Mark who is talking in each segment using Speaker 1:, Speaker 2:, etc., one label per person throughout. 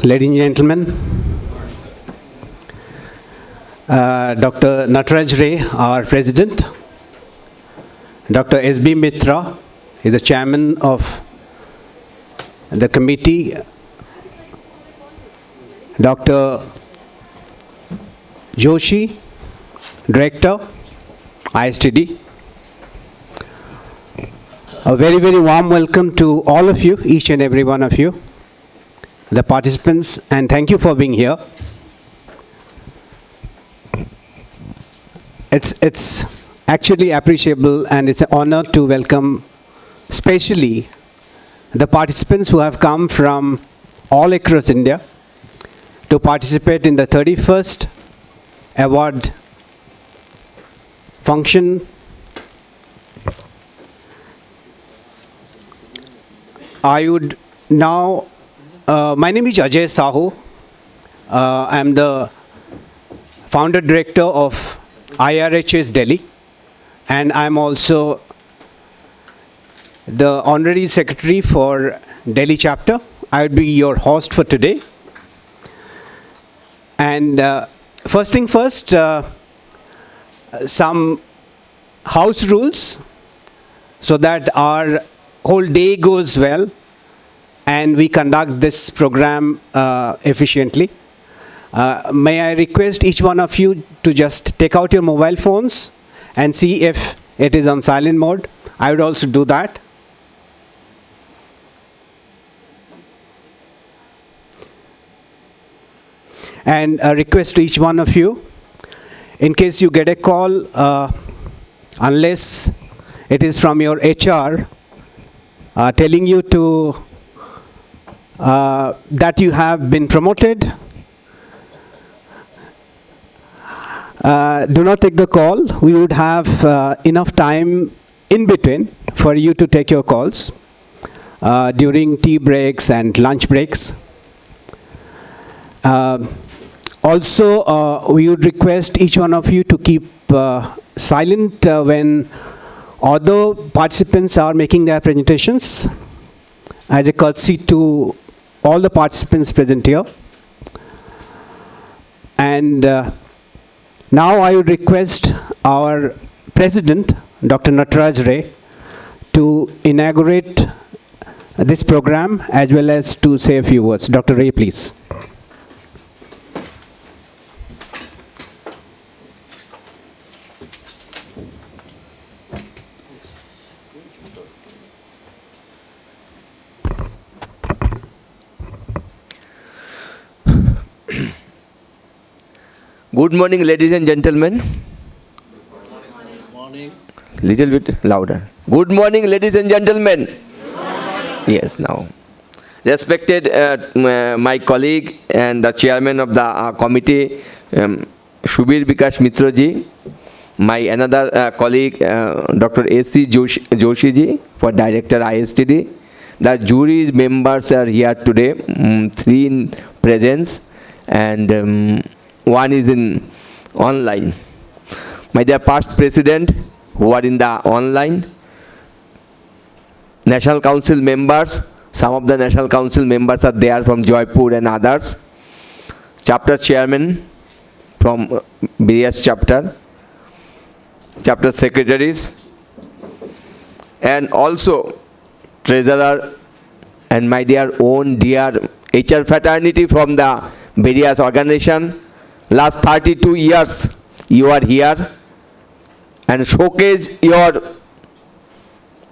Speaker 1: ladies and gentlemen. Dr. Nataraj Ray, our president. Dr. S.B. Mitra is the chairman of the committee. Dr. Joshi, director, ISTD. A very, very warm welcome to all of you, each and every one of you, the participants, and thank you for being here. It's actually appreciable, and it's an honor to welcome especially the participants who have come from all across India to participate in the 31st award function. I would now, my name is Ajay Sahu. I am the founder director of IRHS Delhi, and I am also the honorary secretary for Delhi chapter. I will be your host for today. And first thing first, some house rules so that our whole day goes well and we conduct this program efficiently. May I request each one of you to just take out your mobile phones and see if it is on silent mode. I would also do that. And a request to each one of you, in case you get a call, unless it is from your HR telling you to that you have been promoted, do not take the call. We would have enough time in between for you to take your calls during tea breaks and lunch breaks. Also, we would request each one of you to keep silent when other participants are making their presentations, as a courtesy to all the participants present here. And now I would request our president, Dr. Nataraj Ray, to inaugurate this program as well as to say a few words. Dr. Ray, please.
Speaker 2: Good morning, ladies and gentlemen.
Speaker 3: Good morning.
Speaker 2: Little bit louder. Good morning, ladies and gentlemen. Yes, now. Respected my colleague and the chairman of the committee, Shubir Bikash Mitra ji, my another colleague, Dr. A.C. Joshi ji, for director ISTD. The jury members are here today, 3 in presence, and one is in online. My dear past president who are in the online, National Council members, some of the National Council members are there from Jaipur and others, chapter chairman from various chapter secretaries, and also treasurer and my dear own dear HR fraternity from the various organization. Last 32 years you are here and showcase your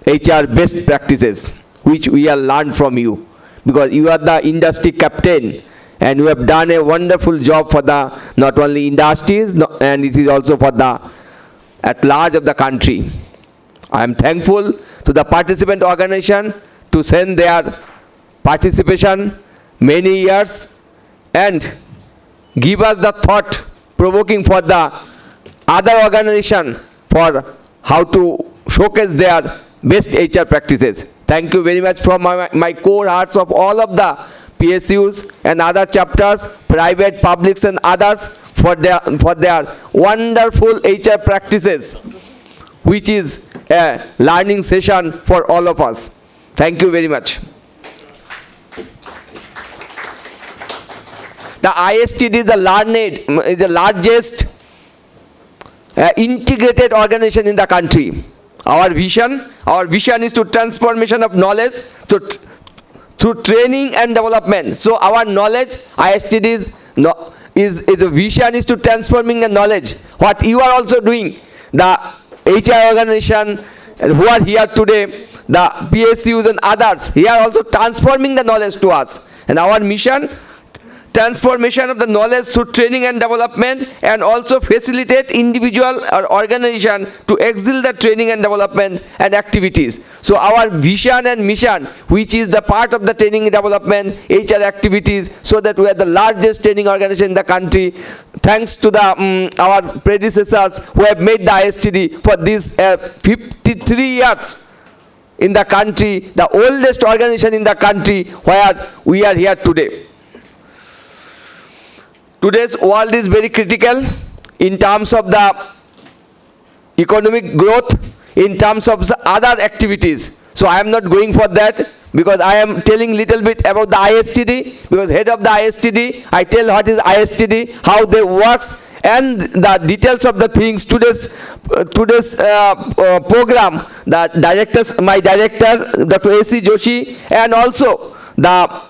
Speaker 2: HR best practices which we have learned from you, because you are the industry captain and you have done a wonderful job for the not only industries and it is also for the at large of the country. I am thankful to the participant organization to send their participation many years and give us the thought provoking for the other organization for how to showcase their best HR practices. Thank you very much from my core hearts of all of the PSUs and other chapters, private, publics and others for their wonderful HR practices, which is a learning session for all of us. Thank you very much. The ISTD is the largest integrated organization in the country. Our vision is to transformation of knowledge through training and development. So our knowledge, ISTD is a vision is to transforming the knowledge. What you are also doing, the HR organization who are here today, the PSUs and others, here also transforming the knowledge to us. And our mission, transformation of the knowledge through training and development, and also facilitate individual or organization to excel the training and development and activities. So our vision and mission, which is the part of the training and development HR activities, so that we are the largest training organization in the country, thanks to the our predecessors who have made the ISTD for these 53 years in the country, the oldest organization in the country where we are here today. Today's world is very critical in terms of the economic growth, in terms of the other activities. So I am not going for that, because I am telling little bit about the ISTD, because head of the ISTD, I tell what is ISTD, how they works, and the details of the things. Today's program, the directors, my director, Dr. A.C. Joshi, and also the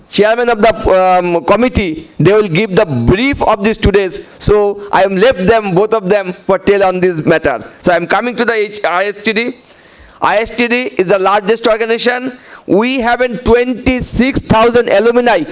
Speaker 2: chairman of the committee, they will give the brief of this today's. So I am left them, both of them, for tell on this matter. So I am coming to the ISTD. ISTD is the largest organization. We have 26,000 alumni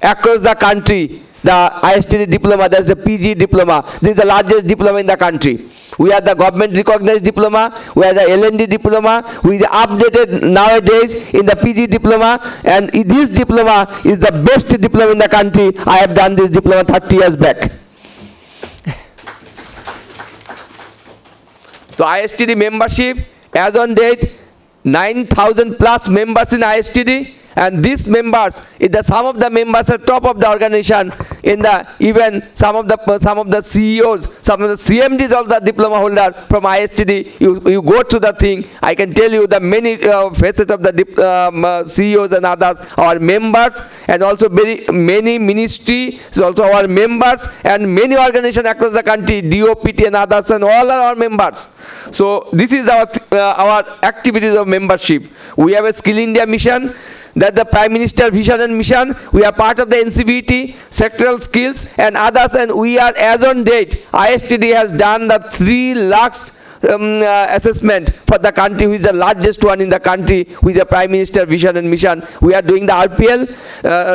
Speaker 2: across the country. The ISTD diploma, that is a PG diploma. This is the largest diploma in the country. We are the government recognized diploma, we are the LND diploma, we are updated nowadays in the PG diploma, and this diploma is the best diploma in the country. I have done this diploma 30 years back. So ISTD membership, as on date, 9,000 plus members in ISTD. And these members, some of the members are top of the organization. Even some of the CEOs, some of the CMDs of the diploma holder from ISTD. You go to the thing. I can tell you the many facets of the CEOs and others, our members, and also many ministries, also our members, and many organizations across the country, DOPT and others, and all are our members. So this is our activities of membership. We have a Skill India mission. That the Prime Minister vision and mission. We are part of the NCVT, sectoral skills and others, and we are, as on date, ISTD has done the 3 lakhs assessment for the country, which is the largest one in the country, with the Prime Minister vision and mission. We are doing the RPL,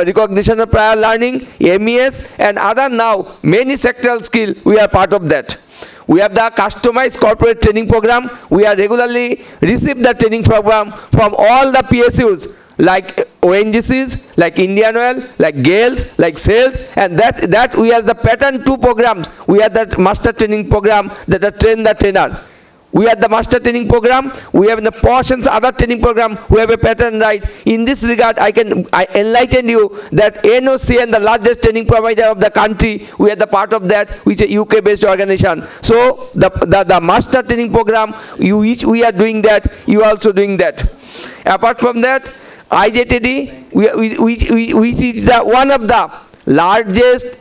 Speaker 2: recognition of prior learning, MES, and other now many sectoral skill. We are part of that. We have the customized corporate training program. We are regularly receive the training program from all the PSUs, like ONGCs, like Indian Oil, like GAILs, like SAILs, and that we have the pattern 2 programs. We have that master training program that train the trainer. We have the master training program. We have the portions other training program. We have a pattern, right? In this regard, I enlighten you that NOC and the largest training provider of the country, we are the part of that, which is a UK-based organization. So the master training program, which we are doing that, you are also doing that. Apart from that, IJTD, which is one of the largest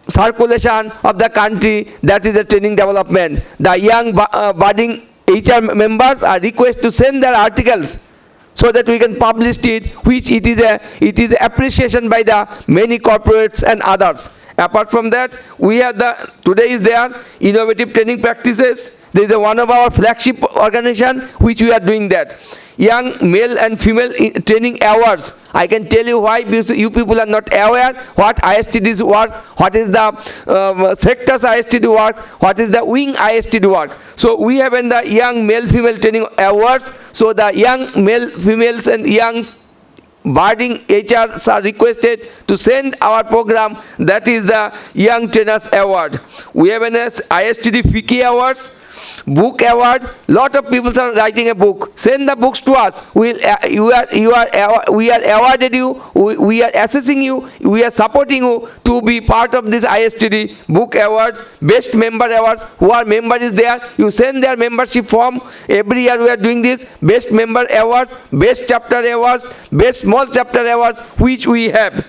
Speaker 2: circulation of the country, that is a training development. The young budding HR members are requested to send their articles so that we can publish it, which it is appreciation by the many corporates and others. Apart from that, we have today is there innovative training practices. There is one of our flagship organization which we are doing that. Young male and female training awards. I can tell you why, because you people are not aware what ISTDs work, what is the sectors ISTD work, what is the wing ISTD work. So we have in the young male female training awards. So the young male females and young budding HRs are requested to send our program, that is the Young Trainers Award. We have an ISTD FICCI Awards, book award. Lot of people are writing a book. Send the books to us. We are awarded you. We are assessing you. We are supporting you to be part of this ISTD book award. Best member awards. Who are member is there. You send their membership form. Every year we are doing this. Best member awards, best chapter awards, best small chapter awards, which we have.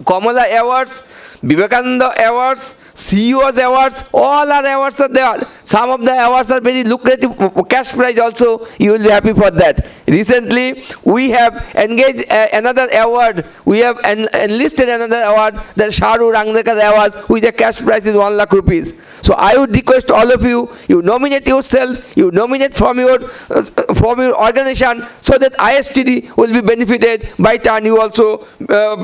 Speaker 2: Kamala Awards, Vivekananda Awards, CEOs Awards, all our awards are there. Some of the awards are very lucrative, cash prize also, you will be happy for that. Recently, we have engaged another award, we have enlisted another award, the Sharu Rangnekar Awards, which the cash prize is 1 lakh rupees. So I would request all of you, you nominate yourself, you nominate from your organization, so that ISTD will be benefited, by turn you also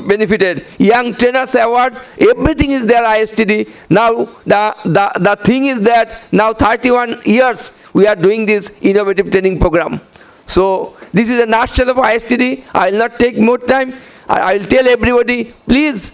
Speaker 2: benefited. Young Trainers Awards, everything is there ISTD. Now the thing is that now 31 years we are doing this innovative training program. So this is a nutshell of ISTD. I will not take more time. I will tell everybody, please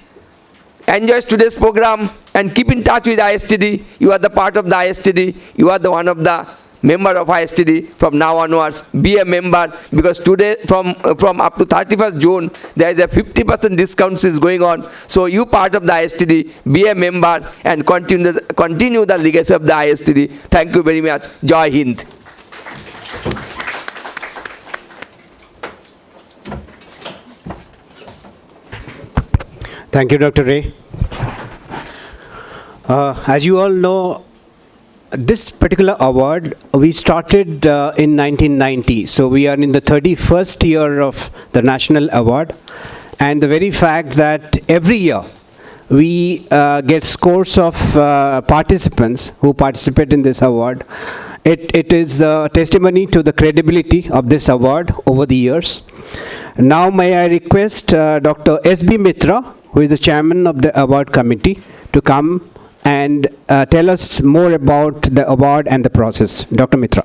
Speaker 2: enjoy today's program and keep in touch with ISTD. You are the part of the ISTD. You are the one of the member of ISTD from now onwards. Be a member, because today from up to 31st June there is a 50% discount is going on. So you part of the ISTD, be a member and continue the legacy of the ISTD. Thank you very much. Jai Hind.
Speaker 1: Thank you, Dr. Ray. As you all know, this particular award we started in 1990, so we are in the 31st year of the national award, and the very fact that every year we get scores of participants who participate in this award, it is a testimony to the credibility of this award over the years. Now may I request Dr. S.B. Mitra, who is the chairman of the award committee, to come and tell us more about the award and the process. Dr. Mitra.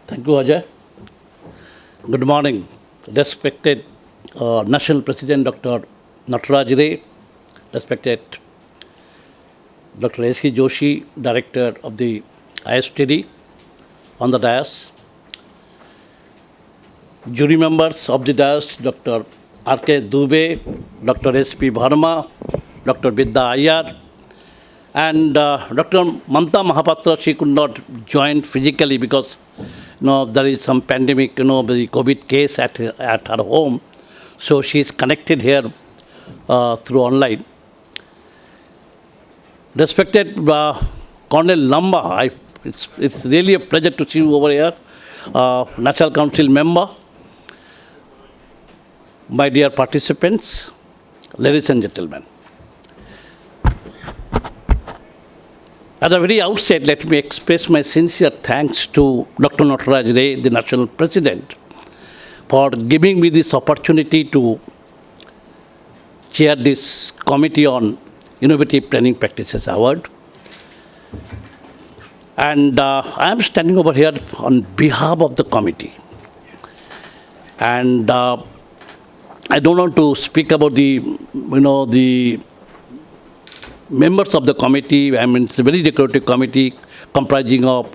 Speaker 3: Thank you, Ajay. Good morning, respected National President Dr. Nataraj Ray, respected Dr. A.C. Joshi, Director of the ISTD, on the dais, jury members of the dais, Dr. R.K. Dubey, Dr. S.P. Bharma, Dr. Vidya Iyer, and Dr. Mamta Mahapatra. She could not join physically because there is some pandemic, the COVID case at her home. So she is connected here through online. Respected Colonel Lamba, it's really a pleasure to see you over here, National Council member. My dear participants, ladies and gentlemen, at the very outset, let me express my sincere thanks to Dr. Nataraj Ray, the National President, for giving me this opportunity to chair this Committee on Innovative Training Practices Award. And I am standing over here on behalf of the committee. And I don't want to speak about the members of the committee. I mean, it's a very decorative committee comprising of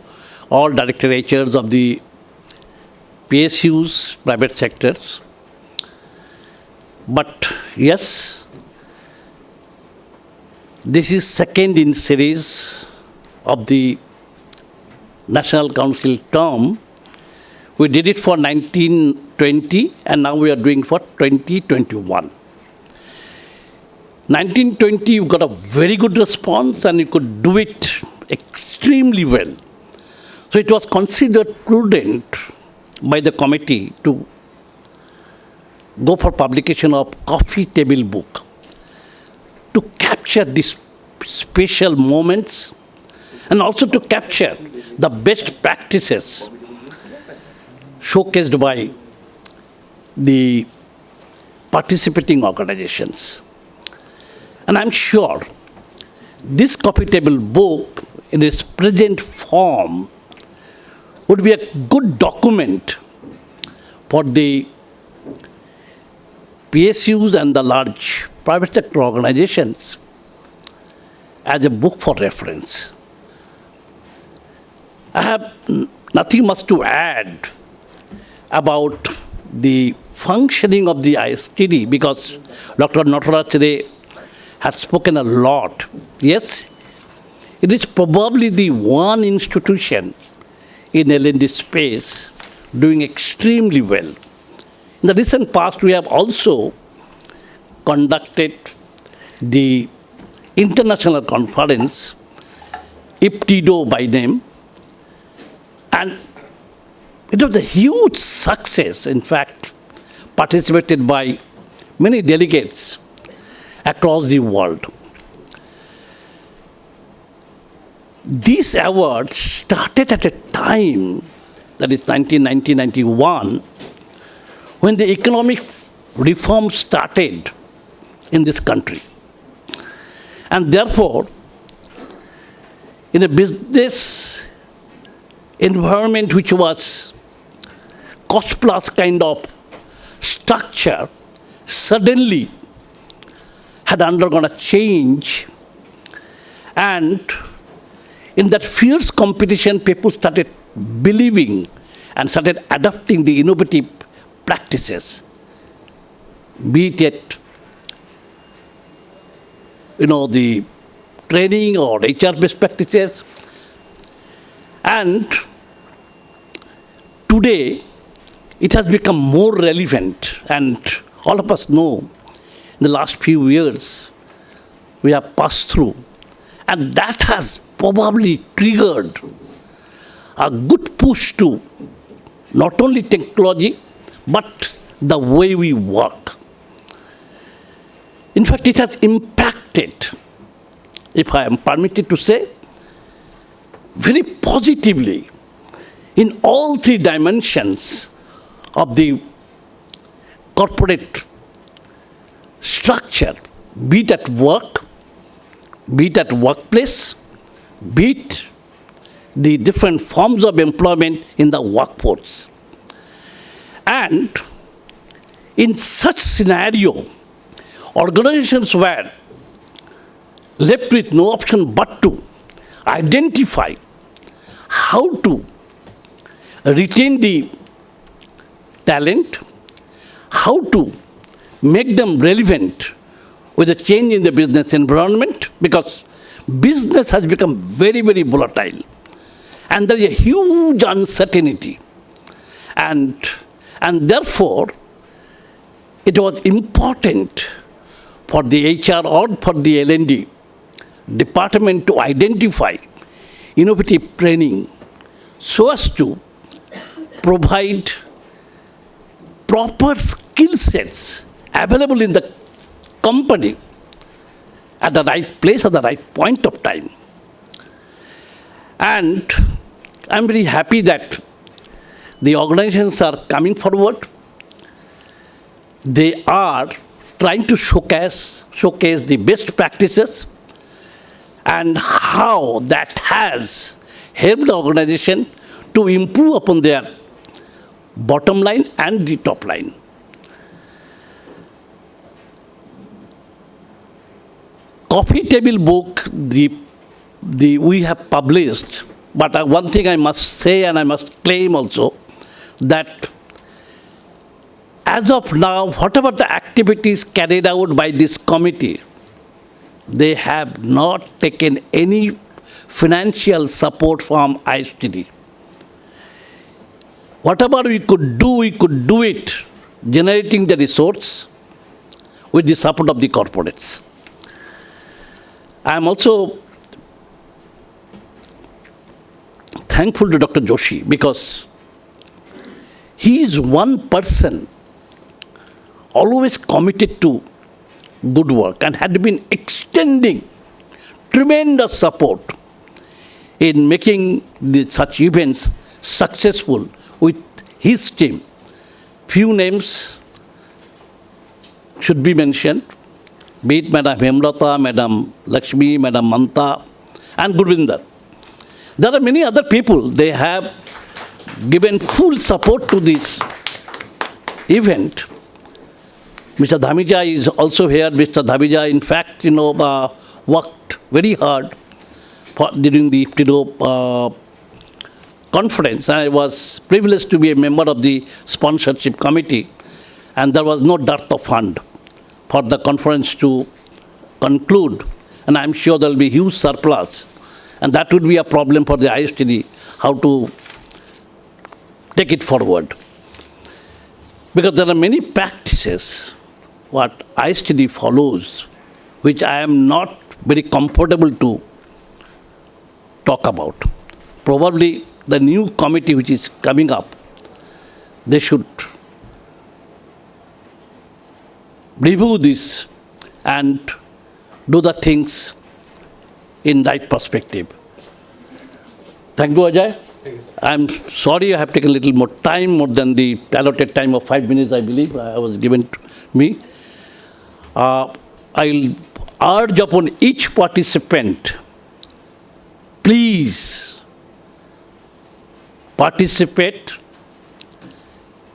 Speaker 3: all directorates of the PSUs, private sectors. But yes, this is second in series of the National Council term. We did it for 1920 and now we are doing for 2021. 1920, you got a very good response and you could do it extremely well. So it was considered prudent by the committee to go for publication of coffee table book to capture these special moments and also to capture the best practices showcased by the participating organizations. And I'm sure this coffee table book in its present form would be a good document for the PSUs and the large private sector organizations as a book for reference. I have nothing much to add about the functioning of the ISTD because Dr. Nataraj Ray had spoken a lot. Yes, it is probably the one institution in L&D space doing extremely well. In the recent past, we have also conducted the international conference, ISTD by name, and it was a huge success, in fact, participated by many delegates across the world. These awards started at a time, that is 1990-91, when the economic reform started in this country. And therefore, in a business environment which was cost-plus kind of structure, suddenly had undergone a change, and in that fierce competition, people started believing and started adopting the innovative practices, be it the training or HR-based practices. And today, it has become more relevant, and all of us know in the last few years, we have passed through. And that has probably triggered a good push to not only technology, but the way we work. In fact, it has impacted, if I am permitted to say, very positively in all three dimensions of the corporate structure, be it at work, be it at workplace, be it the different forms of employment in the workforce. And in such scenario, organizations were left with no option but to identify how to retain the talent, how to make them relevant with a change in the business environment, because business has become very, very volatile. And there is a huge uncertainty. And therefore, it was important for the HR or for the L&D department to identify innovative training so as to provide proper skill sets available in the company at the right place at the right point of time. And I'm very happy that the organizations are coming forward. They are trying to showcase the best practices and how that has helped the organization to improve upon their bottom line and the top line. Coffee table book we have published, but one thing I must say and I must claim also, that as of now, whatever the activities carried out by this committee, they have not taken any financial support from ISTD. Whatever we could do it generating the resource with the support of the corporates. I am also thankful to Dr. Joshi because he is one person always committed to good work and had been extending tremendous support in making such events successful with his team. Few names should be mentioned, be it Madam Hemlata, Madam Lakshmi, Madam Manta, and Gurvinder. There are many other people. They have given full support to this event. Mr. Dhamija is also here. Mr. Dhamija, in fact, worked very hard during the ISTD conference. I was privileged to be a member of the sponsorship committee, and there was no dearth of fund for the conference to conclude. And I'm sure there will be huge surplus. And that would be a problem for the ISTD, how to take it forward. Because there are many practices what ISTD follows, which I am not very comfortable to talk about. Probably the new committee which is coming up, they should review this and do the things in right perspective. Thank you, Ajay. I'm sorry I have taken a little more time, more than the allotted time of 5 minutes, I believe, was given to me. I'll urge upon each participant, please participate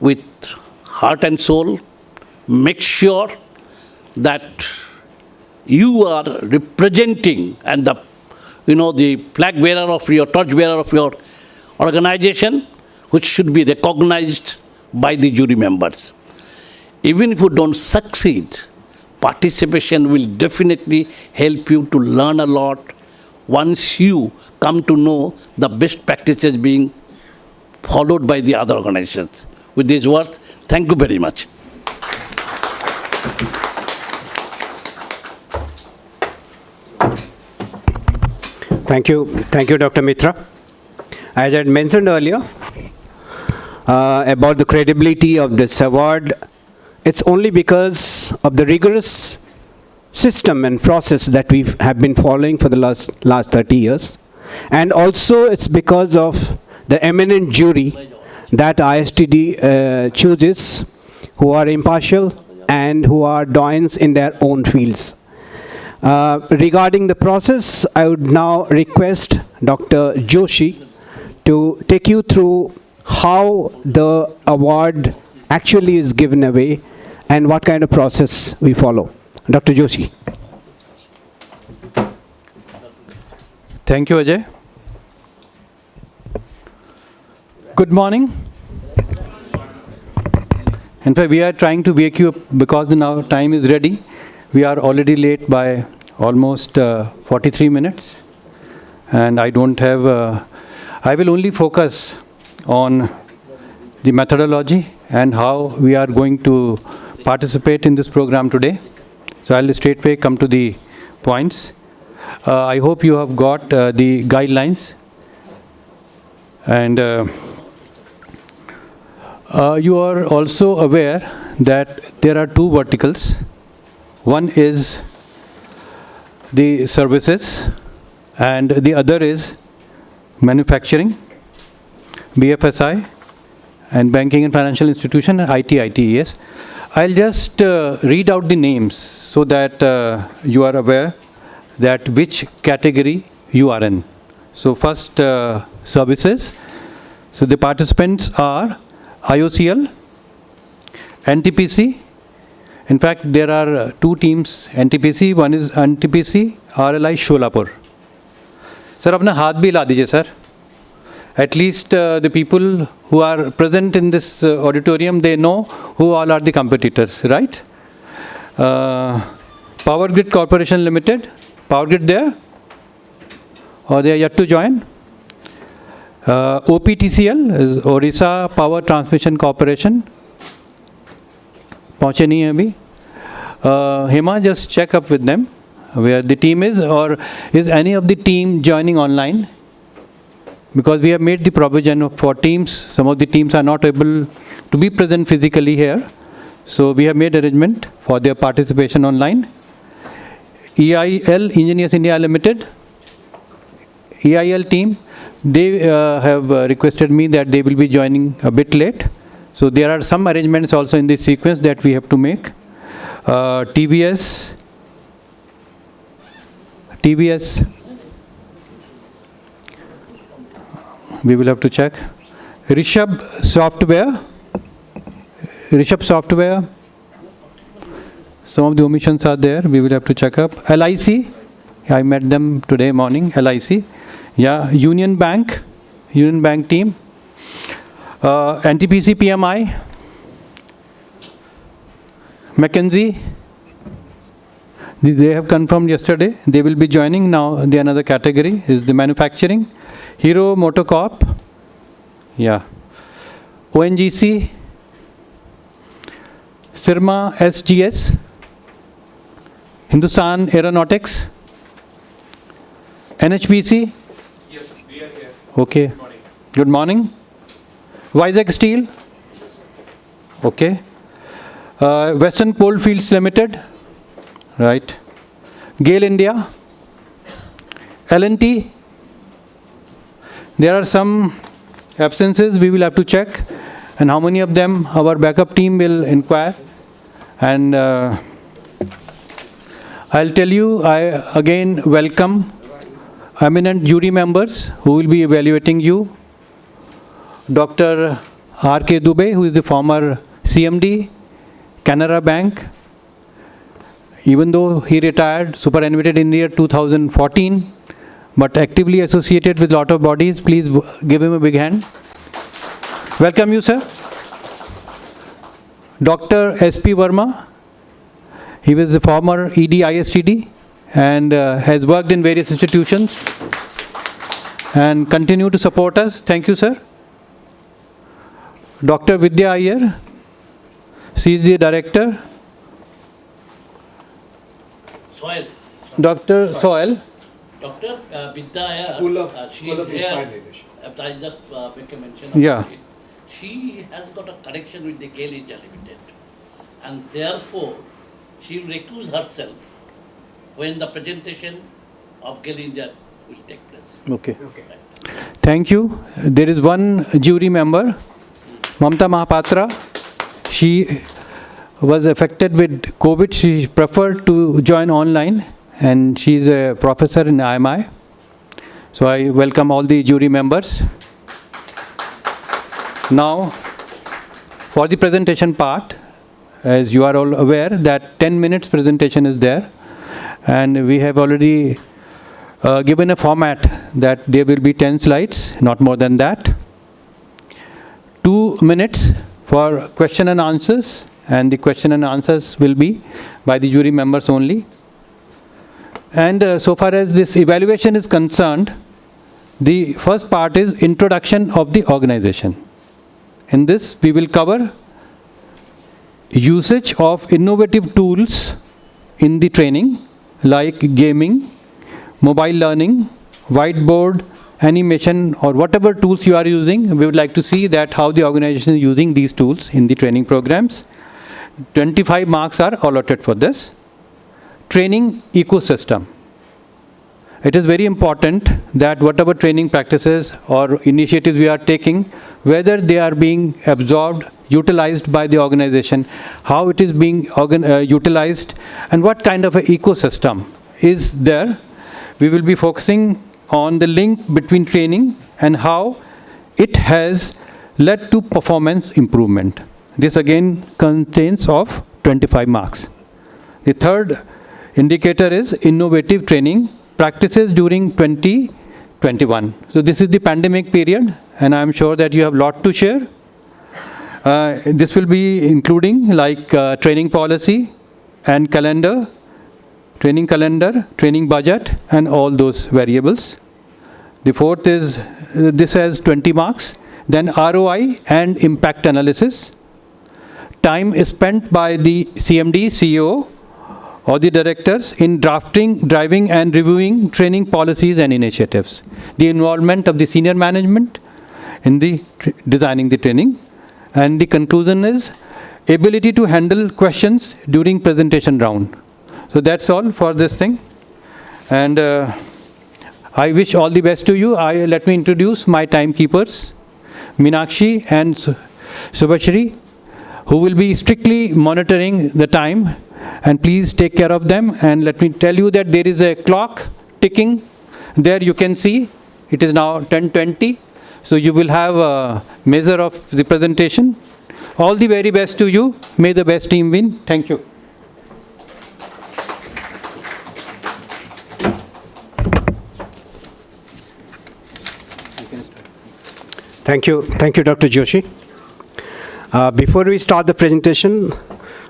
Speaker 3: with heart and soul. Make sure that you are representing and the flag bearer of your, torch bearer of your organization, which should be recognized by the jury members. Even if you don't succeed, participation will definitely help you to learn a lot once you come to know the best practices being followed by the other organizations. With these words, thank you very much.
Speaker 1: Thank you, Dr. Mitra. As I had mentioned earlier about the credibility of this award, it's only because of the rigorous system and process that we have been following for the last 30 years. And also it's because of the eminent jury that ISTD chooses, who are impartial and who are doyens in their own fields. Regarding the process, I would now request Dr. Joshi to take you through how the award actually is given away and what kind of process we follow. Dr. Joshi.
Speaker 4: Thank you, Ajay. Good morning. In fact, we are trying to wake you up because now time is ready. We are already late by almost 43 minutes. And I don't have, I will only focus on the methodology and how we are going to participate in this program today. So I'll straightway come to the points. I hope you have got the guidelines. And you are also aware that there are two verticals. One is the services and the other is manufacturing, BFSI, and banking and financial institution, and ITES. I'll just read out the names so that you are aware that which category you are in. So first, services. So the participants are IOCL, NTPC. In fact, there are two teams, NTPC. One is NTPC, RLI Sholapur. Sir, apna haath bhi la dijiye, sir. At least the people who are present in this auditorium, they know who all are the competitors, right? Power Grid Corporation Limited. Power Grid there? Or they are yet to join? OPTCL is Orissa Power Transmission Corporation. पहुँचे नहीं हैं अभी. Hema, just check up with them where the team is, or is any of the team joining online? Because we have made the provision for teams. Some of the teams are not able to be present physically here. So we have made arrangement for their participation online. EIL, Engineers India Limited. EIL team, they have requested me that they will be joining a bit late. So there are some arrangements also in this sequence that we have to make. TVS, we will have to check. Rishabh Software, some of the omissions are there, we will have to check up. LIC, I met them today morning, LIC. Yeah, Union Bank team. NTPC PMI, McKinsey, they have confirmed yesterday, they will be joining now. The another category is the manufacturing. Hero Motocorp, yeah. ONGC, Sirma SGS, Hindustan Aeronautics, NHPC.
Speaker 5: Yes, we are here.
Speaker 4: Okay.
Speaker 5: Good morning.
Speaker 4: Good morning. Vizag Steel. Okay. Western Coalfields Limited. Right. GAIL India. L&T. There are some absences we will have to check, and how many of them our backup team will inquire. And I'll tell you, I again welcome eminent jury members who will be evaluating you. Dr. R.K. Dubey, who is the former CMD, Canara Bank. Even though he retired, superannuated in the year 2014, but actively associated with lot of bodies. Please give him a big hand. Welcome you, sir. Dr. S.P. Verma. He was the former ED ISTD and has worked in various institutions and continue to support us. Thank you, sir. Dr. Vidya Iyer. She is the director.
Speaker 3: Soil.
Speaker 4: Dr. Soil.
Speaker 3: Dr. Vidya,
Speaker 1: School of
Speaker 3: she is
Speaker 1: Inspired
Speaker 3: here.
Speaker 1: Leadership.
Speaker 3: I just make a mention
Speaker 4: Yeah.
Speaker 3: about it. She has got a connection with the GAIL India Limited, and therefore she will recuse herself when the presentation of GAIL India will take place.
Speaker 4: Okay. Thank you. There is one jury member, Mamta Mahapatra. She was affected with COVID. She preferred to join online, and she is a professor in IMI. So I welcome all the jury members. Now, for the presentation part, as you are all aware that 10 minutes presentation is there, and we have already given a format that there will be 10 slides, not more than that. 2 minutes for question and answers, and the question and answers will be by the jury members only. And so far as this evaluation is concerned, the first part is introduction of the organization. In this, we will cover usage of innovative tools in the training, like gaming, mobile learning, whiteboard, animation, or whatever tools you are using. We would like to see that how the organization is using these tools in the training programs. 25 marks are allotted for this. Training ecosystem. It is very important that whatever training practices or initiatives we are taking, whether they are being absorbed, utilized by the organization, how it is being utilized, and what kind of an ecosystem is there. We will be focusing on the link between training and how it has led to performance improvement. This again contains of 25 marks. The third indicator is innovative training practices during 2021. So this is the pandemic period, and I am sure that you have a lot to share. This will be including like training policy and calendar, training budget, and all those variables. The fourth is, this has 20 marks. Then ROI and impact analysis. Time is spent by the CMD, CEO, or the directors in drafting, driving, and reviewing training policies and initiatives. The involvement of the senior management in the designing the training. And the conclusion is ability to handle questions during presentation round. So that's all for this thing. And I wish all the best to you. Let me introduce my timekeepers, Meenakshi and Subhashri, who will be strictly monitoring the time. And please take care of them. And let me tell you that there is a clock ticking. There you can see it is now 10:20. So you will have a measure of the presentation. All the very best to you. May the best team win. Thank you.
Speaker 1: Thank you, Dr. Joshi. Before we start the presentation,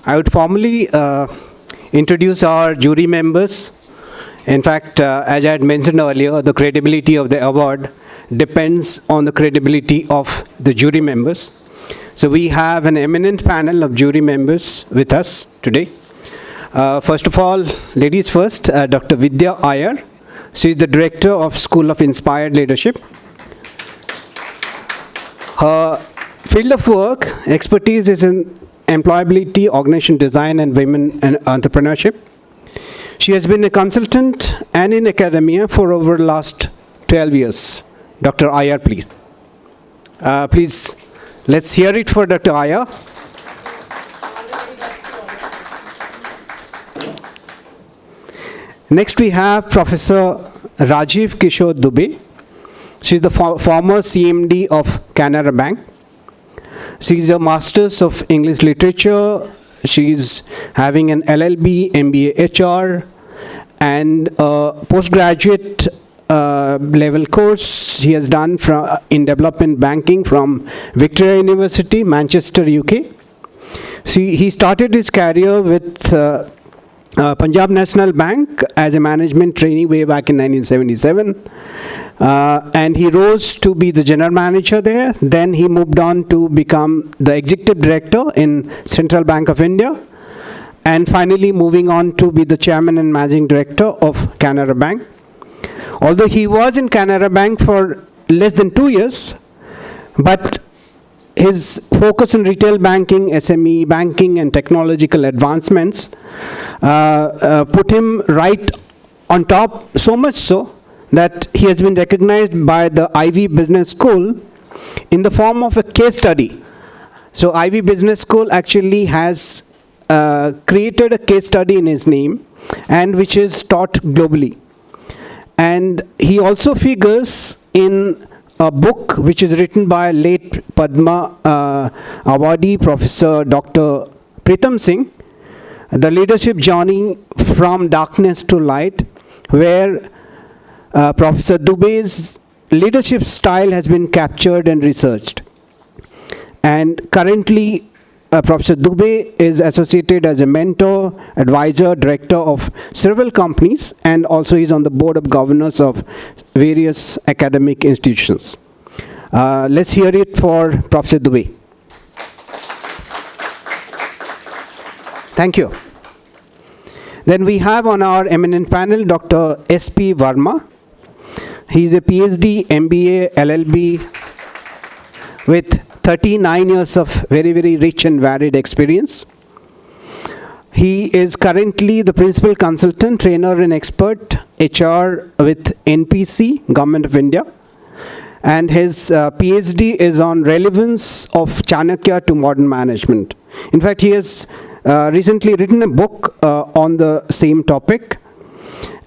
Speaker 1: I would formally introduce our jury members. In fact, as I had mentioned earlier, the credibility of the award depends on the credibility of the jury members. So we have an eminent panel of jury members with us today. First of all, ladies first, Dr. Vidya Iyer. She is the director of School of Inspired Leadership. Her field of work, expertise is in employability, organization design, and women and entrepreneurship. She has been a consultant and in academia for over the last 12 years. Dr. Iyer, please. Please, let's hear it for Dr. Iyer. Next, we have Professor Rajiv Kishore Dubey. She is the former CMD of Canara Bank. She is a Master's of English Literature. She is having an LLB, MBA HR, and a postgraduate level course she has done in development banking from Victoria University, Manchester, UK. He started his career with Punjab National Bank as a management trainee way back in 1977. And he rose to be the general manager there. Then he moved on to become the executive director in Central Bank of India. And finally moving on to be the chairman and managing director of Canara Bank. Although he was in Canara Bank for less than 2 years, but his focus on retail banking, SME banking, and technological advancements put him right on top, so much so that he has been recognized by the Ivy Business School in the form of a case study. So Ivy Business School actually has created a case study in his name, and which is taught globally. And he also figures in a book which is written by late Padma awardee Professor Dr. Pritam Singh, The Leadership Journey from Darkness to Light, where Professor Dubey's leadership style has been captured and researched. And currently, Professor Dubey is associated as a mentor, advisor, director of several companies, and also is on the board of governors of various academic institutions. Let's hear it for Professor Dubey. Thank you. Then we have on our eminent panel Dr. S.P. Verma. He is a PhD, MBA, LLB with 39 years of very, very rich and varied experience. He is currently the principal consultant, trainer and expert HR with NPC, Government of India. And his PhD is on relevance of Chanakya to modern management. In fact, he has recently written a book on the same topic.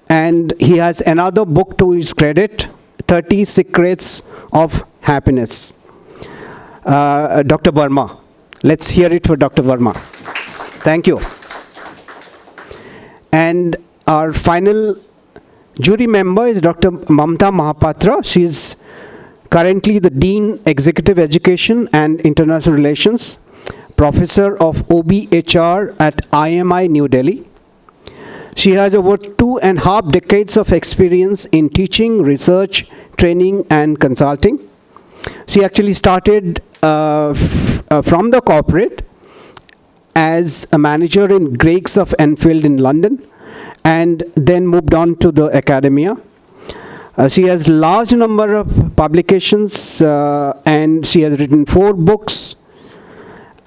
Speaker 1: And he has another book to his credit, 30 Secrets of Happiness. Dr. Verma. Let's hear it for Dr. Verma. Thank you. And our final jury member is Dr. Mamta Mahapatra. She is currently the Dean, Executive Education and International Relations, Professor of OBHR at IMI New Delhi. She has over 2.5 decades of experience in teaching, research, training, and consulting. She actually started from the corporate as a manager in Greggs of Enfield in London, and then moved on to the academia. She has large number of publications, and she has written 4 books.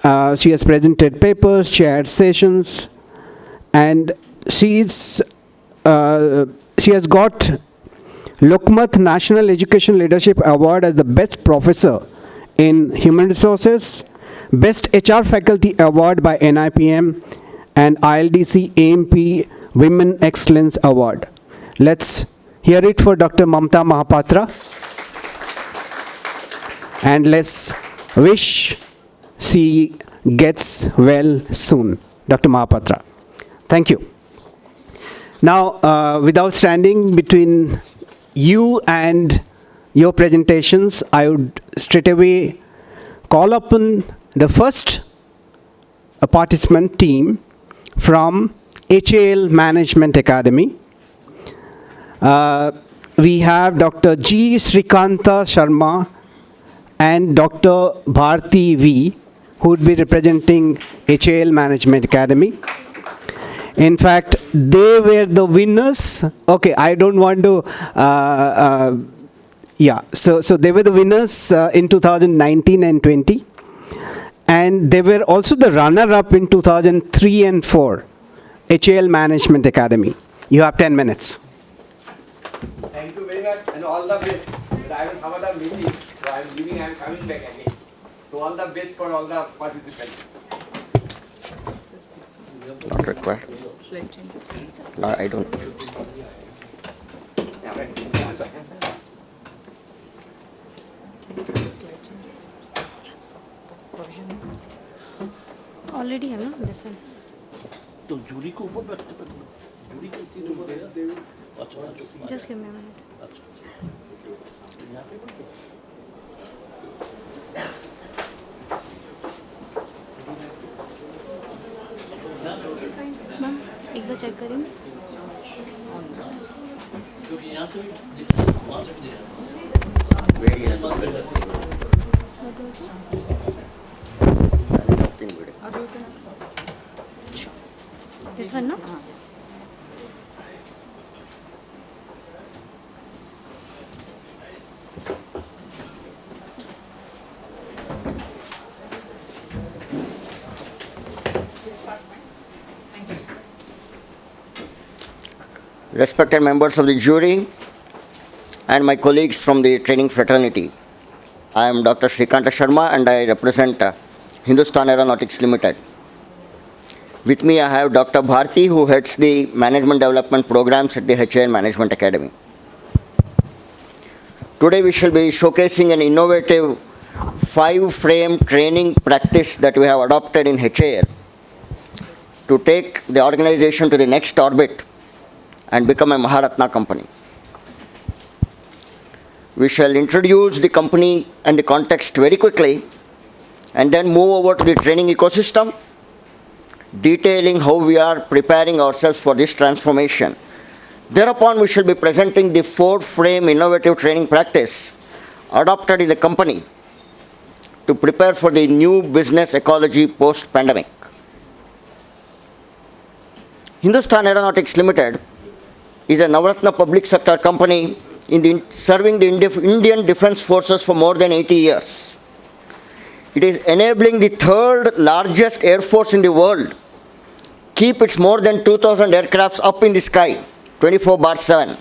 Speaker 1: She has presented papers, chaired sessions, and she has got Lokmat National Education Leadership Award as the best professor in human resources, best HR faculty award by NIPM, and ILDC AMP Women Excellence Award. Let's hear it for Dr. Mamta Mahapatra. And let's wish she gets well soon. Dr. Mahapatra. Thank you. Now, without standing between you and your presentations, I would straight away call upon the first participant team from HAL Management Academy. We have Dr. G. Srikanta Sharma and Dr. Bharti V. who would be representing HAL Management Academy. In fact, they were the winners. Okay, I don't want to, so they were the winners in 2019 and 20. And they were also the runner-up in 2003 and 4, HAL Management Academy. You have 10 minutes.
Speaker 2: Thank you very much and all the best. But I have some other meeting, so I am leaving, I am coming back again. So all the best for all the participants.
Speaker 5: Not required. I don't.
Speaker 2: Yeah, right.
Speaker 6: Already है ना this one.
Speaker 3: तो jury को ऊपर बैठने पर jury का seat ऊपर है अच्छा
Speaker 6: Just give me a minute.
Speaker 3: यहाँ पे
Speaker 6: मैम एक बार चेक करें.
Speaker 3: क्योंकि यहाँ से भी वहाँ से भी दिया
Speaker 6: This one, no?
Speaker 5: Respected members of the jury and my colleagues from the training fraternity, I am Dr. Shrikanta Sharma and I represent Hindustan Aeronautics Limited. With me I have Dr. Bharti, who heads the management development programs at the HAL Management Academy. Today we shall be showcasing an innovative 5-frame training practice that we have adopted in HAL to take the organization to the next orbit and become a Maharatna company. We shall introduce the company and the context very quickly and then move over to the training ecosystem, detailing how we are preparing ourselves for this transformation. Thereupon, we shall be presenting the 4-frame innovative training practice adopted in the company to prepare for the new business ecology post-pandemic. Hindustan Aeronautics Limited is a Navratna public sector company serving the Indian Defence Forces for more than 80 years. It is enabling the 3rd largest air force in the world keep its more than 2,000 aircrafts up in the sky, 24/7.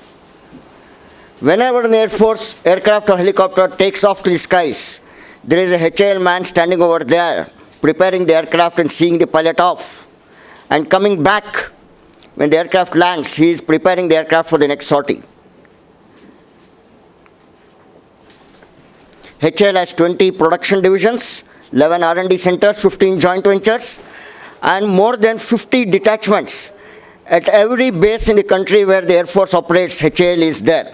Speaker 5: Whenever an Air Force aircraft or helicopter takes off to the skies, there is a HAL man standing over there, preparing the aircraft and seeing the pilot off. And coming back, when the aircraft lands, he is preparing the aircraft for the next sortie. HAL has 20 production divisions, 11 R&D centers, 15 joint ventures, and more than 50 detachments. At every base in the country where the Air Force operates, HAL is there.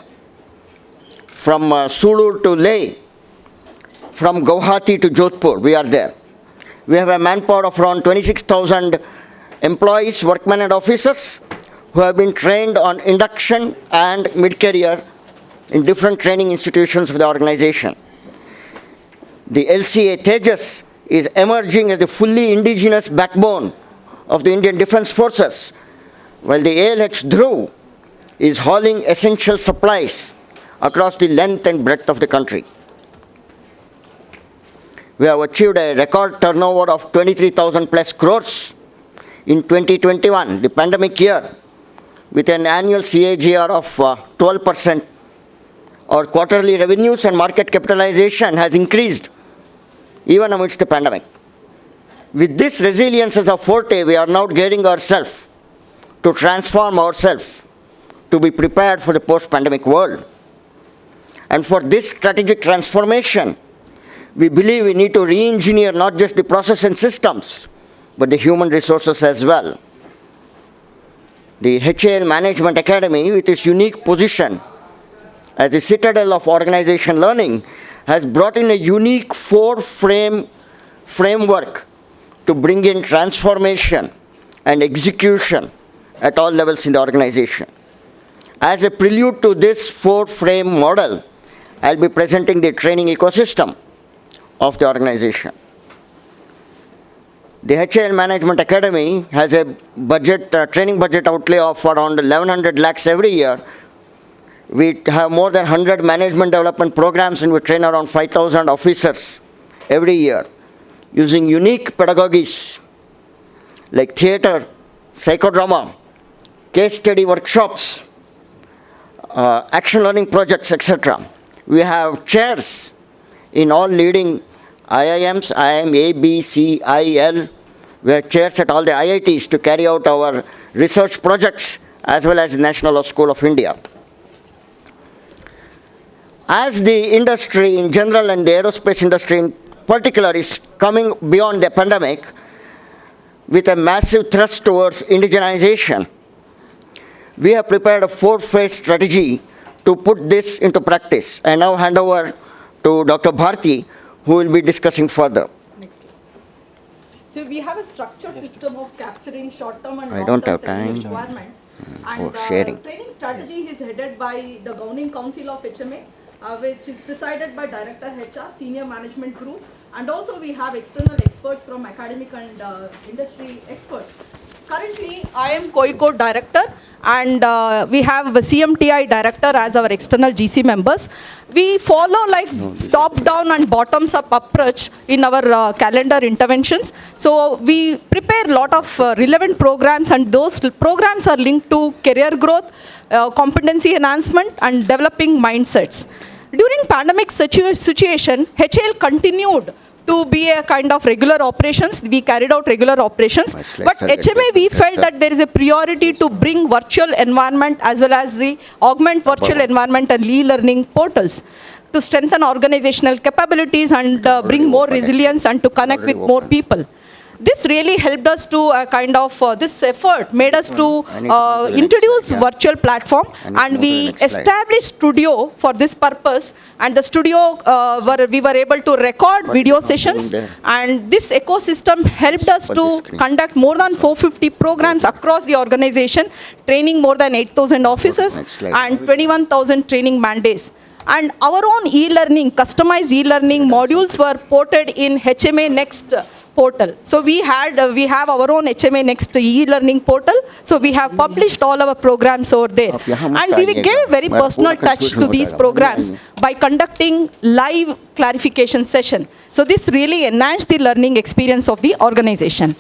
Speaker 5: From Sulu to Leh, from Guwahati to Jodhpur, we are there. We have a manpower of around 26,000 employees, workmen and officers who have been trained on induction and mid-career in different training institutions of the organization. The LCA Tejas is emerging as the fully indigenous backbone of the Indian Defence Forces, while the ALH Dhruv is hauling essential supplies across the length and breadth of the country. We have achieved a record turnover of 23,000 plus crores in 2021, the pandemic year, with an annual CAGR of 12%. Our quarterly revenues and market capitalization has increased even amidst the pandemic. With this resilience as a forte, we are now gearing ourselves to transform ourselves to be prepared for the post-pandemic world. And for this strategic transformation, we believe we need to re-engineer not just the process and systems, but the human resources as well. The HAL Management Academy, with its unique position as a citadel of organization learning, has brought in a unique 4-frame framework to bring in transformation and execution at all levels in the organization. As a prelude to this 4-frame model, I'll be presenting the training ecosystem of the organization. The HAL Management Academy has a budget, training budget outlay of around 1100 lakhs every year. We have more than 100 management development programs and we train around 5,000 officers every year using unique pedagogies like theater, psychodrama, case study workshops, action learning projects, etc. We have chairs in all leading IIMs, IIM A, B, C, I, L. We have chairs at all the IITs to carry out our research projects as well as the National Law School of India. As the industry in general and the aerospace industry in particular is coming beyond the pandemic with a massive thrust towards indigenization, we have prepared a 4-phase strategy to put this into practice. I now hand over to Dr. Bharti, who will be discussing further.
Speaker 7: Next slide. So we have a structured system of capturing short-term and
Speaker 5: I don't
Speaker 7: long-term
Speaker 5: have
Speaker 7: training
Speaker 5: time
Speaker 7: requirements.
Speaker 5: for
Speaker 7: And
Speaker 5: sharing.
Speaker 7: training strategy is headed by the Governing Council of HMA, which is presided by Director HR, Senior Management Group, and also we have external experts from academic and industry experts. Currently, I am COICO Director, and we have the CMTI Director as our external GC members. We follow like top-down and bottoms-up approach in our calendar interventions. So we prepare a lot of relevant programs, and those programs are linked to career growth, competency enhancement, and developing mindsets. During pandemic situation, HAL continued to be a kind of regular operations. We carried out regular operations. But HMA, we felt that there is a priority to bring virtual environment as well as the augment virtual environment and e-learning portals to strengthen organizational capabilities and bring more resilience and to connect with more people. This really helped us to this effort made us to introduce virtual platform, and we established studio for this purpose, and the studio we were able to record video sessions, and this ecosystem helped us to conduct more than 450 programs across the organization, training more than 8,000 officers and 21,000 training mandates. And our own e-learning, customized e-learning modules were ported in HMA Next portal. So we have our own HMA Next e-learning portal. So we have published all our programs over there. And we gave a very personal touch to these programs by conducting live clarification session. So this really enhanced the learning experience of the organization.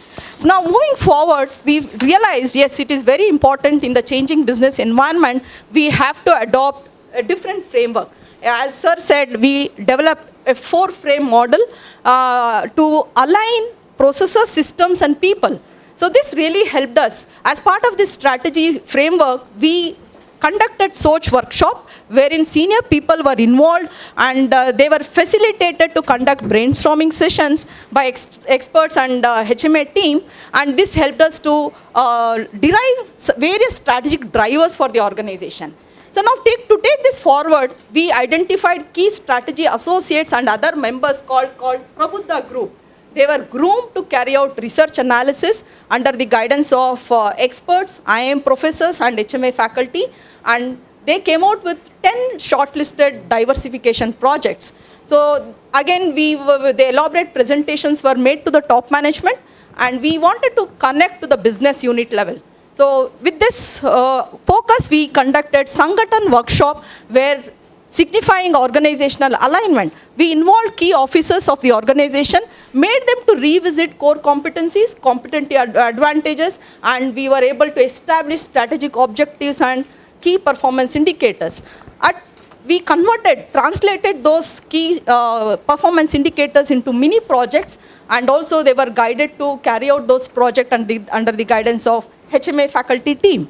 Speaker 7: Now moving forward, we realized, yes, it is very important in the changing business environment, we have to adopt a different framework. As sir said, we developed a 4-frame model to align processes, systems, and people. So this really helped us. As part of this strategy framework, we conducted SOCH workshop wherein senior people were involved, and they were facilitated to conduct brainstorming sessions by experts and HMA team, and this helped us to derive various strategic drivers for the organization. So now to take this forward, we identified key strategy associates and other members called Prabuddha Group. They were groomed to carry out research analysis under the guidance of experts, IIM professors and HMA faculty, and they came out with 10 shortlisted diversification projects. So again, the elaborate presentations were made to the top management, and we wanted to connect to the business unit level. So with this focus, we conducted Sangatan workshop where signifying organizational alignment. We involved key officers of the organization, made them to revisit core competencies, competency advantages, and we were able to establish strategic objectives and key performance indicators. We translated those key performance indicators into mini projects, and also they were guided to carry out those projects under the guidance of HMA faculty team.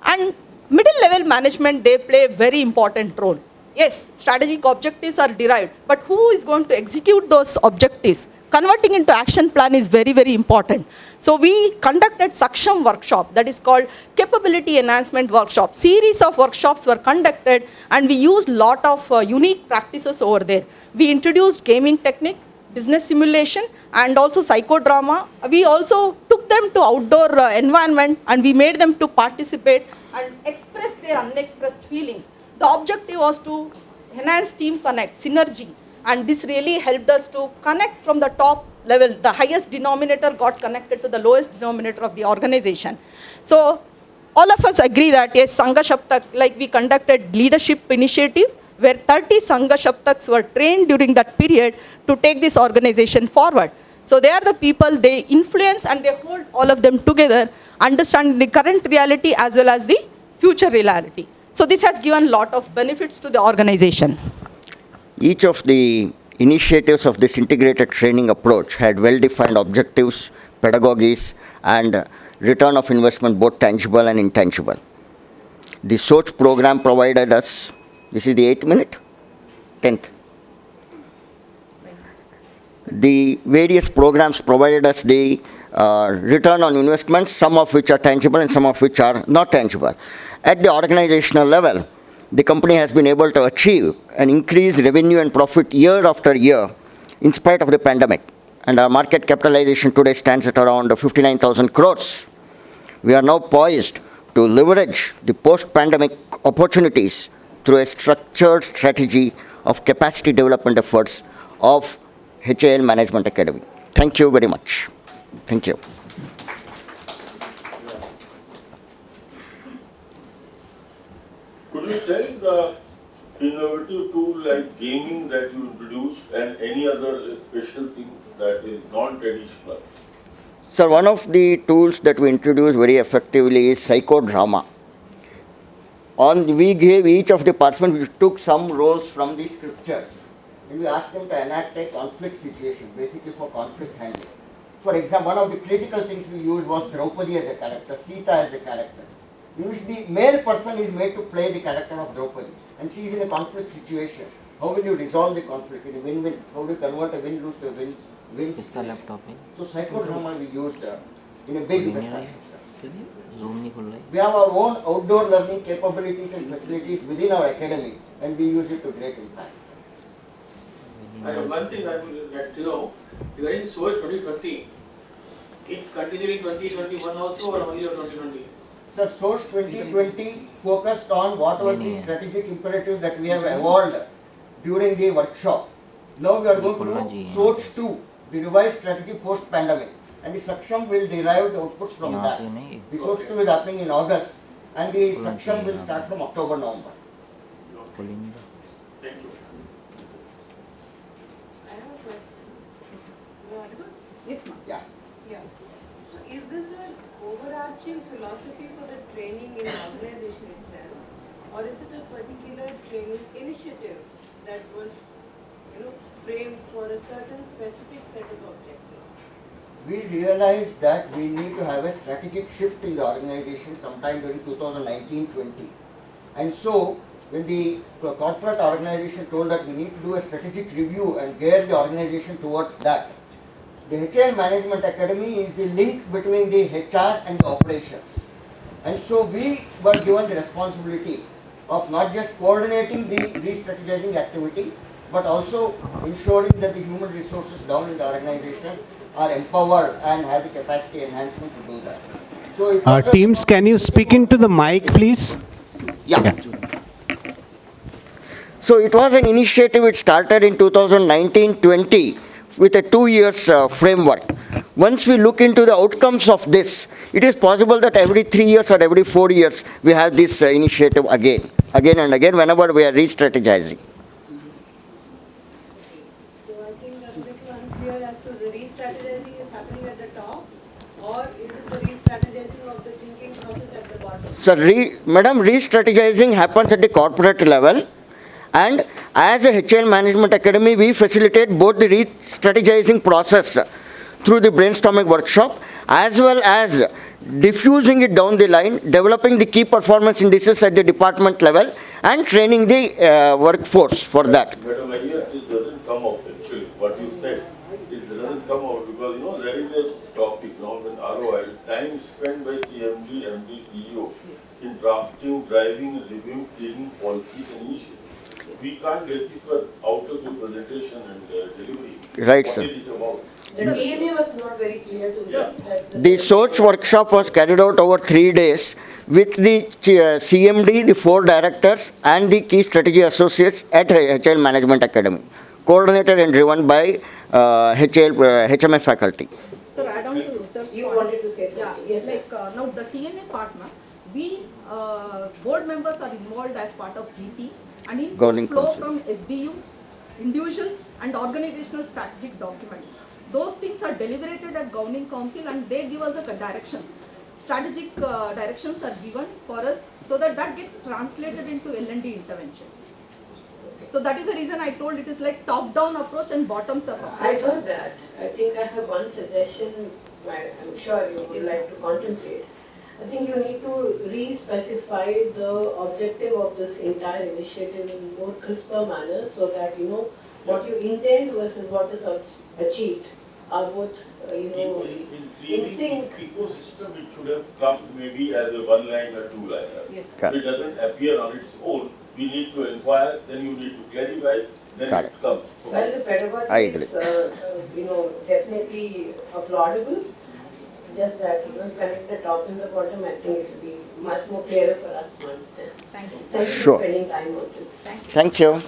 Speaker 7: And middle level management, they play a very important role. Yes, strategic objectives are derived, but who is going to execute those objectives? Converting into action plan is very, very important. So we conducted Saksham workshop, that is called capability enhancement workshop. Series of workshops were conducted, and we used lot of unique practices over there. We introduced gaming technique, business simulation, and also psychodrama. We also took them to outdoor environment, and we made them to participate and express their unexpressed feelings. The objective was to enhance team connect, synergy, and this really helped us to connect from the top level, the highest denominator got connected to the lowest denominator of the organization. So all of us agree that yes, Sangha Shaptak, like we conducted leadership initiative where 30 Sangha Shaptaks were trained during that period to take this organization forward. So they are the people, they influence and they hold all of them together, understanding the current reality as well as the future reality. So this has given a lot of benefits to the organization.
Speaker 5: Each of the initiatives of this integrated training approach had well-defined objectives, pedagogies, and return of investment, both tangible and intangible. The SOCH program provided us, this is the 8th minute? 10th. The various programs provided us the return on investments, some of which are tangible and some of which are not tangible. At the organizational level, the company has been able to achieve an increased revenue and profit year after year in spite of the pandemic. And our market capitalization today stands at around 59,000 crores. We are now poised to leverage the post-pandemic opportunities through a structured strategy of capacity development efforts of HAL Management Academy. Thank you very much. Thank you.
Speaker 8: Could you tell the innovative tool like gaming that you introduced and any other special thing that is non-traditional?
Speaker 5: So one of the tools that we introduced very effectively is psychodrama. We gave each of the participants, we took some roles from the scriptures and we asked them to enact a conflict situation, basically for conflict handling. For example, one of the critical things we used was Draupadi as a character, Sita as a character, in which the male person is made to play the character of Draupadi and she is in a conflict situation. How will you resolve the conflict in a win-win? How do you convert a win-lose to a win situation? So psychodrama we used in a big fashion. We have our own outdoor learning capabilities and facilities within our academy and we use it to great impact.
Speaker 9: One thing I will let you know, regarding SOCH 2020, it continued in 2021 also or only on 2020?
Speaker 5: Sir, SOCH 2020 focused on what were the strategic imperatives that we have evolved during the workshop. Now we are going to do SOCH 2, the revised strategy post-pandemic. And the Saksham will derive the outputs from that. The SOCH 2 is happening in August and the Saksham will start from October, November.
Speaker 8: Thank you.
Speaker 10: I have a question. You are audible?
Speaker 7: Yes, ma'am.
Speaker 5: Yeah.
Speaker 10: Yeah. So is this an overarching philosophy for the training in the organization itself, or is it a particular training initiative that was, framed for a certain specific set of objectives?
Speaker 5: We realized that we need to have a strategic shift in the organization sometime during 2019-20. And so, when the corporate organization told that we need to do a strategic review and gear the organization towards that, the HAL Management Academy is the link between the HR and the operations. And so we were given the responsibility of not just coordinating the re-strategizing activity, but also ensuring that the human resources down in the organization are empowered and have the capacity enhancement to do that. So
Speaker 1: Teams, can you speak into the mic, please?
Speaker 5: Yeah. So it was an initiative which started in 2019-20 with a 2 years framework. Once we look into the outcomes of this, it is possible that every 3 years or every 4 years we have this initiative again and again whenever we are re-strategizing.
Speaker 10: So I think that's a little unclear as to the re-strategizing is happening at the top, or is it the re-strategizing of the thinking process at the bottom?
Speaker 5: So, Madam, re-strategizing happens at the corporate level, and as a HAL Management Academy, we facilitate both the re-strategizing process through the brainstorming workshop, as well as diffusing it down the line, developing the key performance indices at the department level, and training the workforce for that.
Speaker 8: Madam, here it doesn't come out actually, what you said. It doesn't come out because, there is a topic now in ROI, time spent by CMD, MD, CEO in drafting, driving, reviewing, training policies and initiatives. We can't decipher out of the presentation and delivery.
Speaker 5: Right,
Speaker 8: what
Speaker 5: sir.
Speaker 8: is it about?
Speaker 10: The AMA was not very clear to me. That's
Speaker 5: The SOCH workshop was carried out over 3 days with the CMD, the 4 directors, and the key strategy associates at HAL Management Academy, coordinated and driven by HMA faculty.
Speaker 7: Sir, add on to sir's
Speaker 10: You
Speaker 7: point.
Speaker 10: wanted to say something,
Speaker 7: Yeah,
Speaker 10: yes,
Speaker 7: like now the TNA partner, we board members are involved as part of GC and inputs
Speaker 5: Governing
Speaker 7: flow
Speaker 5: council.
Speaker 7: from SBUs, individuals and organizational strategic documents. Those things are deliberated at governing council and they give us the directions. Strategic directions are given for us so that that gets translated into L&D interventions. So that is the reason I told it is like top-down approach and bottoms-up
Speaker 10: I
Speaker 7: approach.
Speaker 10: got that. I think I have one suggestion, I'm sure you would like to contemplate. I think you need to re-specify the objective of this entire initiative in more crisper manner so that you know what you intend versus what is achieved are both,
Speaker 8: In
Speaker 10: in sync.
Speaker 8: ecosystem, it should have come maybe as a one line or two liner.
Speaker 10: Yes.
Speaker 5: Correct.
Speaker 8: It doesn't appear on its own. We need to inquire, then you need to clarify, then
Speaker 5: Correct.
Speaker 8: it comes.
Speaker 10: Well, the
Speaker 5: I
Speaker 10: pedagogy
Speaker 5: agree.
Speaker 10: is, definitely applaudable. Just that, connect the top and the bottom, I think it will be much more clearer for us to understand.
Speaker 7: Thank you.
Speaker 10: Thank you
Speaker 5: Sure.
Speaker 10: for spending time on this.
Speaker 5: Thank you.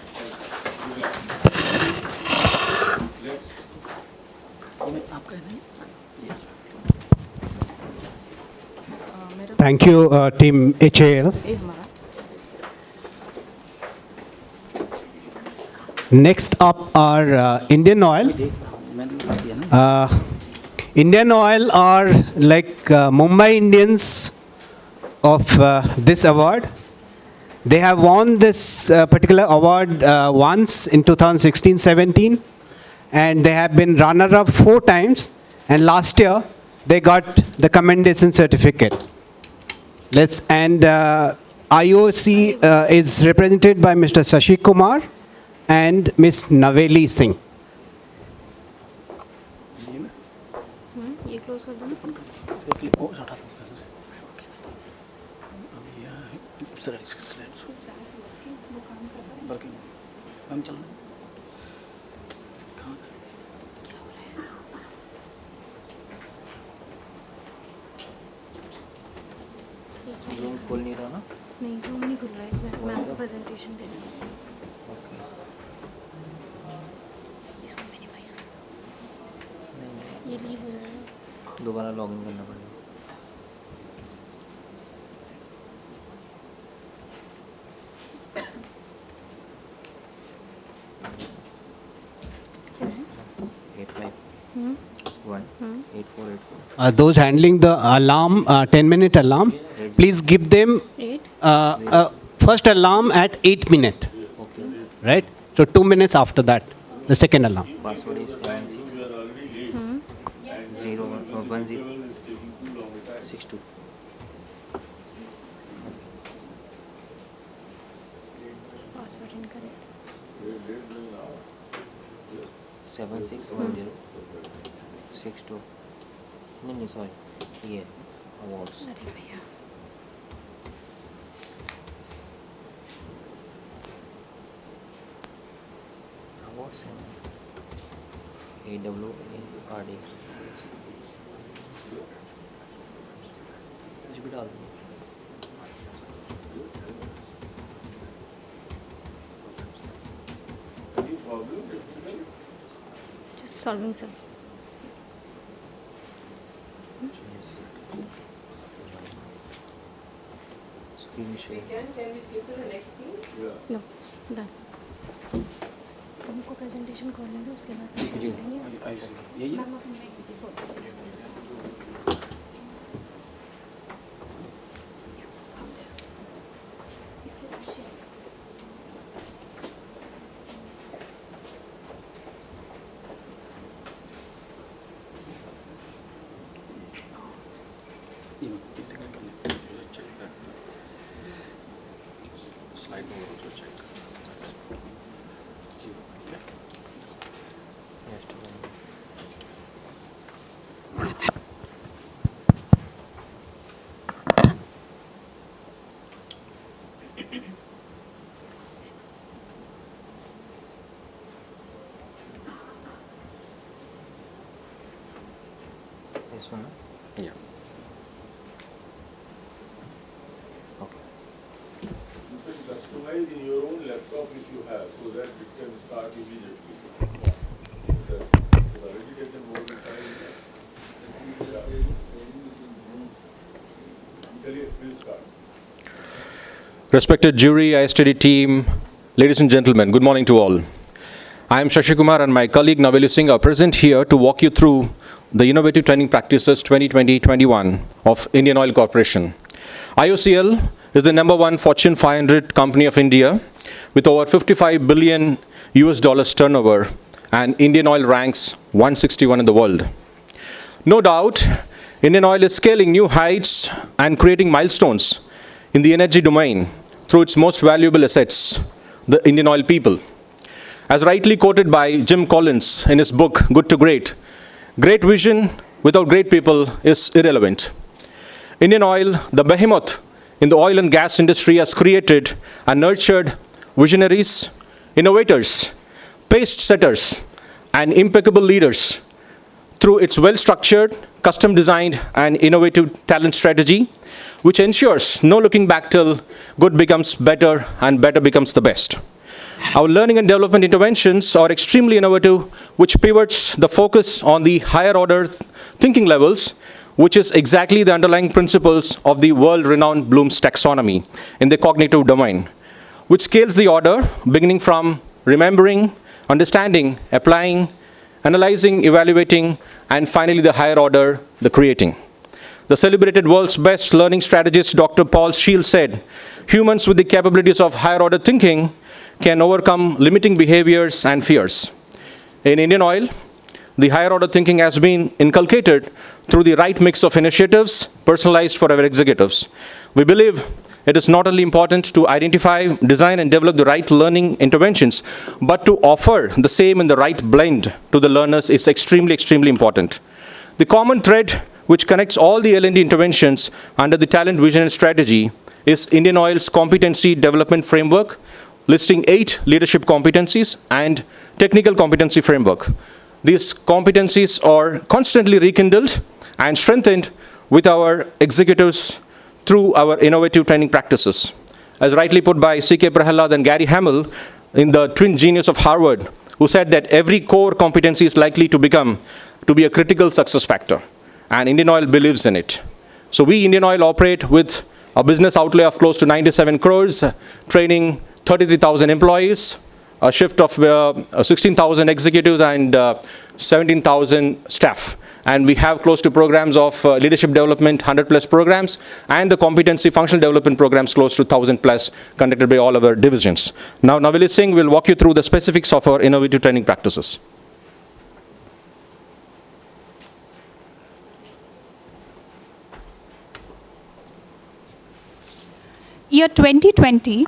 Speaker 1: Thank you, Team HAL. Next up are Indian Oil. Indian Oil are like Mumbai Indians of this award. They have won this particular award once in 2016-17, and they have been runner-up 4 times. And last year, they got the commendation certificate. IOC is represented by Mr. Shashi Kumar and Ms. Naveli Singh.
Speaker 6: ये close कर दो ना
Speaker 11: zoom खोल नहीं रहा ना
Speaker 6: नहीं zoom नहीं खुल रहा है इसमें मैं आपको प्रेजेंटेशन दे रही हूँ इसको मिनिमाइज कर दो ये लीव हो रहा है
Speaker 11: दोबारा लॉगिन करना पड़ेगा
Speaker 6: क्या है
Speaker 11: 85
Speaker 1: Those handling the alarm, 10-minute alarm, please give them
Speaker 6: 8
Speaker 1: first alarm at 8 minutes,
Speaker 11: okay
Speaker 1: right? So 2 minutes after that, the second alarm.
Speaker 11: Password is 76011062
Speaker 6: password incorrect
Speaker 11: 761062 नहीं सॉरी ये अवार्ड्स
Speaker 6: अरे भैया
Speaker 11: अवार्ड्स हैं AWARD कुछ भी डाल दो
Speaker 8: Any problem?
Speaker 6: just solving sir
Speaker 11: screen
Speaker 10: We
Speaker 11: share
Speaker 10: can we skip to the next team?
Speaker 6: no done हमको प्रेजेंटेशन खोलने दो उसके बाद तो
Speaker 11: जी
Speaker 6: करेंगे
Speaker 11: यही
Speaker 6: मैम आप इसके बाद share
Speaker 11: this one yeah okay
Speaker 8: You can customize in your own laptop if you have, so that it can start immediately.
Speaker 12: Respected jury, ISTD team, ladies and gentlemen, good morning to all. I am Shashi Kumar and my colleague Naveli Singh are present here to walk you through the Innovative Training Practices 2020-21 of Indian Oil Corporation. IOCL is the #1 Fortune 500 company of India with over 55 billion US dollars turnover, and Indian Oil ranks 161 in the world. No doubt, Indian Oil is scaling new heights and creating milestones in the energy domain through its most valuable assets, the Indian Oil people. As rightly quoted by Jim Collins in his book, Good to Great, great vision without great people is irrelevant. Indian Oil, the behemoth in the oil and gas industry, has created and nurtured visionaries, innovators, pace setters, and impeccable leaders through its well-structured, custom-designed, and innovative talent strategy, which ensures no looking back till good becomes better and better becomes the best. Our learning and development interventions are extremely innovative, which pivots the focus on the higher order thinking levels, which is exactly the underlying principles of the world-renowned Bloom's taxonomy in the cognitive domain, which scales the order beginning from remembering, understanding, applying, analyzing, evaluating, and finally the higher order, the creating. The celebrated world's best learning strategist, Dr. Paul Scheele, said, humans with the capabilities of higher order thinking can overcome limiting behaviors and fears. In Indian Oil, the higher order thinking has been inculcated through the right mix of initiatives personalized for our executives. We believe it is not only important to identify, design, and develop the right learning interventions, but to offer the same in the right blend to the learners is extremely, extremely important. The common thread which connects all the L&D interventions under the talent vision and strategy is Indian Oil's competency development framework, listing 8 leadership competencies and technical competency framework. These competencies are constantly rekindled and strengthened with our executives through our innovative training practices. As rightly put by C.K. Prahalad and Gary Hamel in the twin genius of Harvard, who said that every core competency is likely to be a critical success factor, and Indian Oil believes in it. So we, Indian Oil, operate with a business outlay of close to 97 crores, training 33,000 employees, a shift of 16,000 executives and 17,000 staff. And we have close to programs of leadership development, 100 plus programs, and the competency functional development programs close to 1,000 plus conducted by all our divisions. Now, Naveli Singh will walk you through the specifics of our innovative training practices.
Speaker 13: Year 2020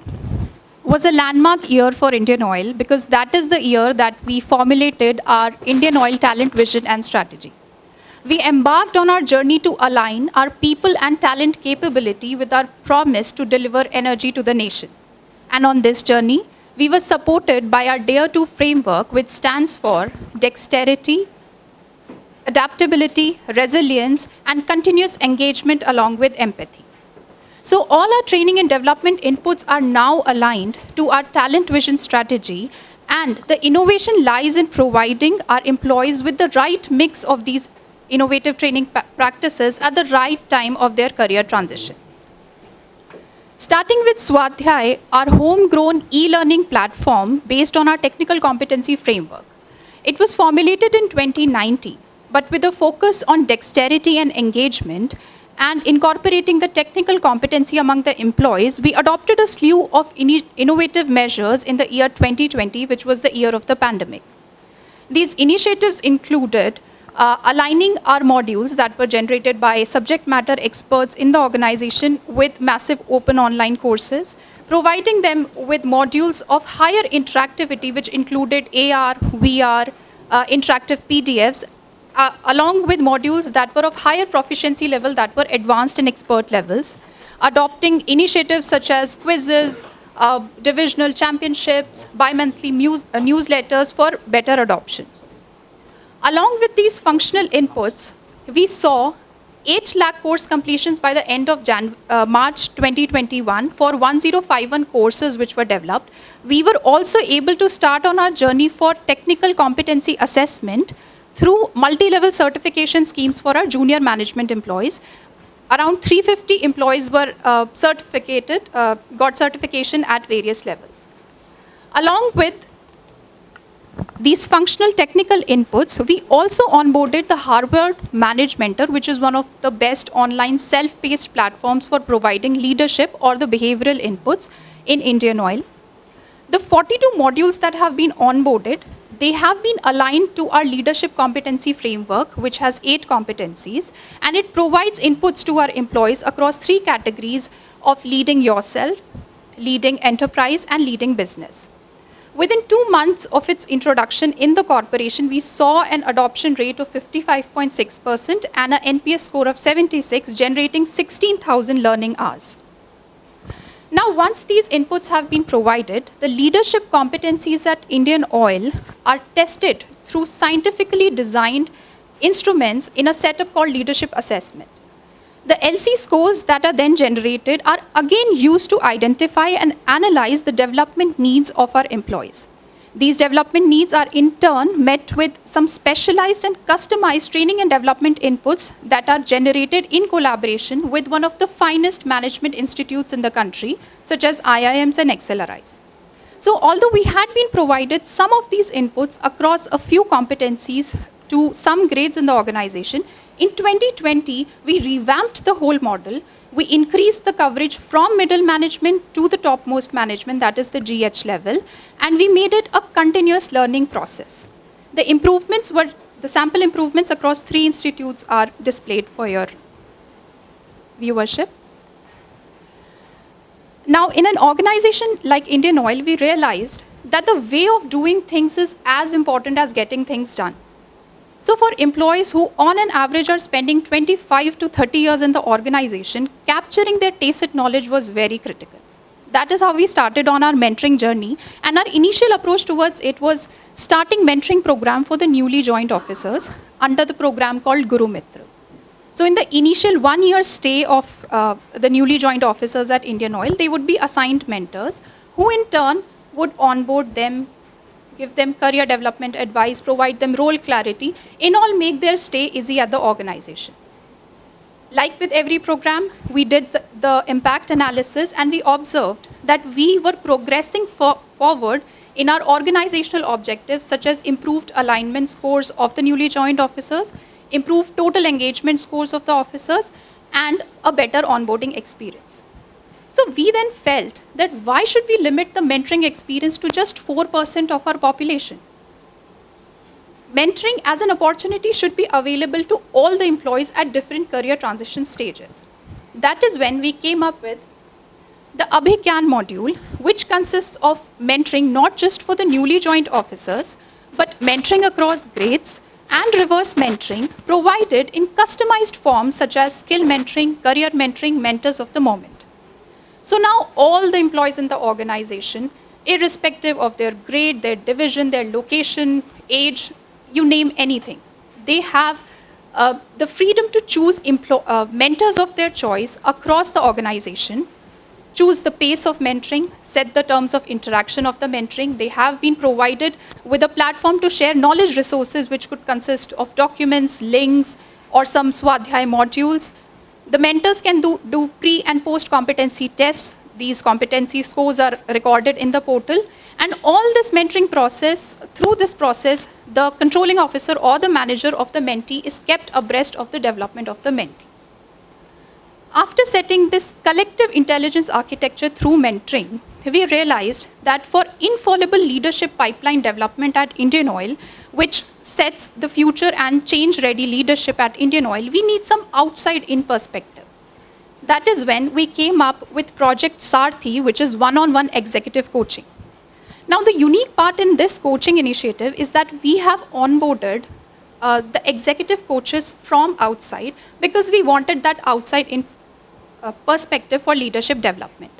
Speaker 13: was a landmark year for Indian Oil because that is the year that we formulated our Indian Oil talent vision and strategy. We embarked on our journey to align our people and talent capability with our promise to deliver energy to the nation. And on this journey, we were supported by our Dare to framework, which stands for dexterity, adaptability, resilience, and continuous engagement along with empathy. So all our training and development inputs are now aligned to our talent vision strategy, and the innovation lies in providing our employees with the right mix of these innovative training practices at the right time of their career transition. Starting with Swadhyay, our homegrown e-learning platform based on our technical competency framework. It was formulated in 2019, but with a focus on dexterity and engagement, and incorporating the technical competency among the employees, we adopted a slew of innovative measures in the year 2020, which was the year of the pandemic. These initiatives included aligning our modules that were generated by subject matter experts in the organization with massive open online courses, providing them with modules of higher interactivity, which included AR, VR, interactive PDFs, along with modules that were of higher proficiency level that were advanced in expert levels, adopting initiatives such as quizzes, divisional championships, bi-monthly newsletters for better adoption. Along with these functional inputs, we saw 8 lakh course completions by the end of March 2021 for 1051 courses which were developed. We were also able to start on our journey for technical competency assessment through multi-level certification schemes for our junior management employees, around 350 employees were got certification at various levels. Along with these functional technical inputs, we also onboarded the Harvard Manage Mentor, which is one of the best online self-paced platforms for providing leadership or the behavioral inputs in Indian Oil. The 42 modules that have been onboarded, they have been aligned to our leadership competency framework, which has 8 competencies, and it provides inputs to our employees across 3 categories of leading yourself, leading enterprise, and leading business. Within 2 months of its introduction in the corporation, we saw an adoption rate of 55.6% and an NPS score of 76, generating 16,000 learning hours. Now, once these inputs have been provided, the leadership competencies at Indian Oil are tested through scientifically designed instruments in a setup called leadership assessment. The LC scores that are then generated are again used to identify and analyze the development needs of our employees. These development needs are in turn met with some specialized and customized training and development inputs that are generated in collaboration with one of the finest management institutes in the country, such as IIMs and XLRIs. So although we had been provided some of these inputs across a few competencies to some grades in the organization, in 2020, we revamped the whole model. We increased the coverage from middle management to the topmost management, that is the GH level, and we made it a continuous learning process. The sample improvements across 3 institutes are displayed for your viewership. Now, in an organization like Indian Oil, we realized that the way of doing things is as important as getting things done. So for employees who on an average are spending 25 to 30 years in the organization, capturing their tacit knowledge was very critical. That is how we started on our mentoring journey, and our initial approach towards it was starting mentoring program for the newly joined officers under the program called Guru Mitra. So in the initial 1-year stay of the newly joined officers at Indian Oil, they would be assigned mentors who in turn would onboard them, give them career development advice, provide them role clarity, in all make their stay easy at the organization. Like with every program, we did the impact analysis and we observed that we were progressing forward in our organizational objectives, such as improved alignment scores of the newly joined officers, improved total engagement scores of the officers, and a better onboarding experience. So we then felt that why should we limit the mentoring experience to just 4% of our population? Mentoring as an opportunity should be available to all the employees at different career transition stages. That is when we came up with the Abhigyan module, which consists of mentoring not just for the newly joined officers, but mentoring across grades and reverse mentoring provided in customized forms such as skill mentoring, career mentoring, mentors of the moment. So now all the employees in the organization, irrespective of their grade, their division, their location, age, you name anything, they have the freedom to choose mentors of their choice across the organization, choose the pace of mentoring, set the terms of interaction of the mentoring. They have been provided with a platform to share knowledge resources, which could consist of documents, links, or some Swadhyay modules. The mentors can do pre and post competency tests. These competency scores are recorded in the portal. And all this mentoring process, through this process, the controlling officer or the manager of the mentee is kept abreast of the development of the mentee. After setting this collective intelligence architecture through mentoring, we realized that for infallible leadership pipeline development at Indian Oil, which sets the future and change-ready leadership at Indian Oil, we need some outside-in perspective. That is when we came up with Project Sarthi, which is one-on-one executive coaching. Now, the unique part in this coaching initiative is that we have onboarded the executive coaches from outside because we wanted that outside-in perspective for leadership development.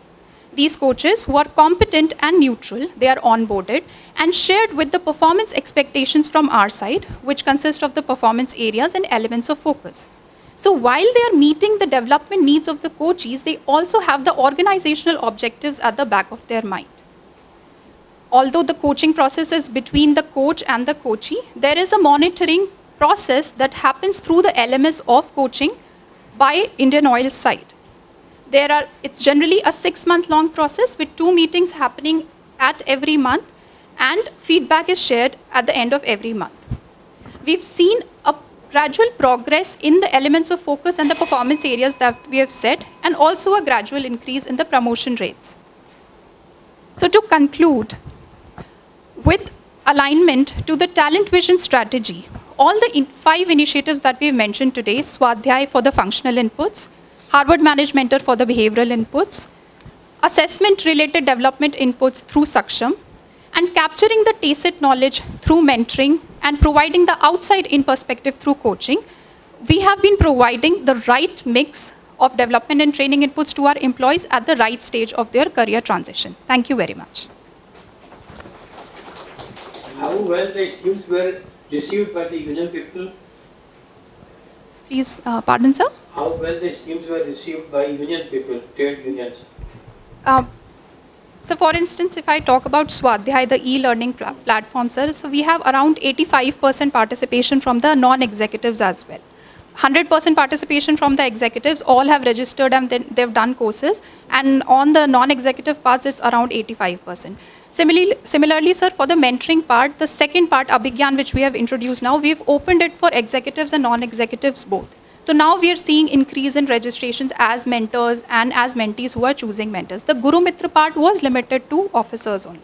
Speaker 13: These coaches, who are competent and neutral, they are onboarded and shared with the performance expectations from our side, which consist of the performance areas and elements of focus. So while they are meeting the development needs of the coachees, they also have the organizational objectives at the back of their mind. Although the coaching process is between the coach and the coachee, there is a monitoring process that happens through the LMS of coaching, by Indian Oil's side. It's generally a 6-month-long process with 2 meetings happening at every month, and feedback is shared at the end of every month. We've seen a gradual progress in the elements of focus and the performance areas that we have set, and also a gradual increase in the promotion rates. So to conclude, with alignment to the talent vision strategy, all the 5 initiatives that we've mentioned today, Swadhyay for the functional inputs, Harvard Managed Mentor for the behavioral inputs, assessment-related development inputs through Saksham, and capturing the tacit knowledge through mentoring and providing the outside-in perspective through coaching, we have been providing the right mix of development and training inputs to our employees at the right stage of their career transition. Thank you very much.
Speaker 9: How well the schemes were received by the union people?
Speaker 13: Please, pardon, sir?
Speaker 9: How well the schemes were received by union people, trade unions?
Speaker 13: So for instance, if I talk about Swadhyay, the e-learning platform, sir, so we have around 85% participation from the non-executives as well. 100% participation from the executives, all have registered and then they've done courses. And on the non-executive parts, it's around 85%. Similarly, sir, for the mentoring part, the second part, Abhigyan, which we have introduced now, we've opened it for executives and non-executives both. So now we are seeing increase in registrations as mentors and as mentees who are choosing mentors. The Guru Mitra part was limited to officers only.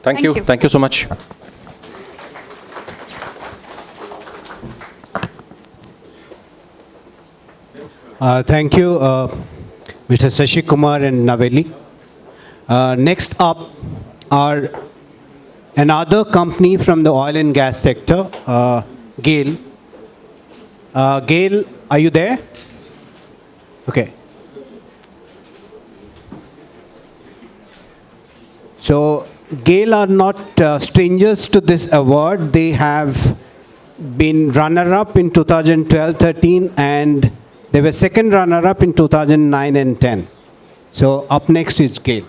Speaker 12: Thank you. Thank you so much.
Speaker 1: Thank you, Mr. Shashi Kumar and Naveli. Next up are another company from the oil and gas sector, GAIL. GAIL, are you there? Okay. So GAIL are not strangers to this award. They have been runner-up in 2012-13 and they were second runner-up in 2009 and 10. So up next is GAIL.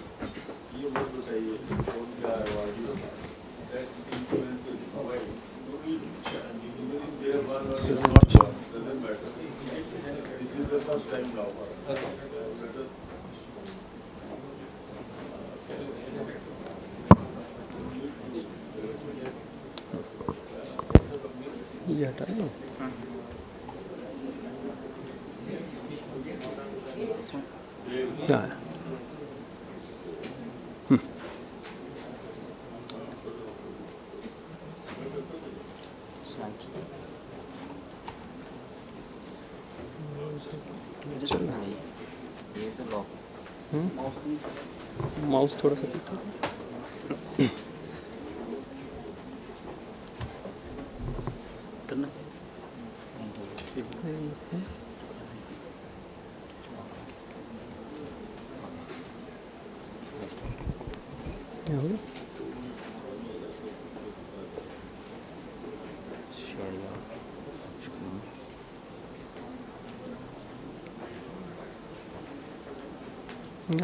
Speaker 11: Mouse थोड़ा सा करना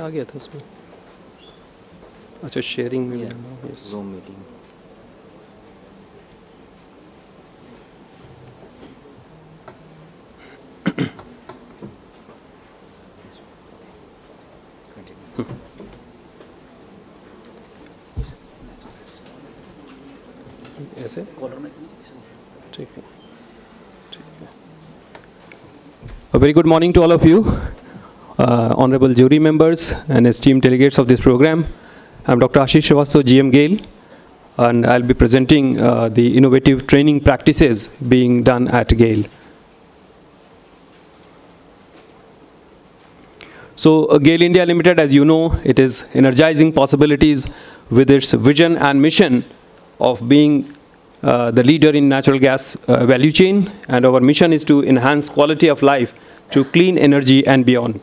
Speaker 11: आ गया था उसमें अच्छा sharing में zoom meeting ऐसे ठीक है A very good morning to all of you, honorable jury members and esteemed delegates of this program. I'm Dr. Ashish Srivastava, GM GAIL, and I'll be presenting the innovative training practices being done at GAIL. So GAIL India Limited, as you know, it is energizing possibilities with its vision and mission of being the leader in natural gas value chain, and our mission is to enhance quality of life through clean energy and beyond.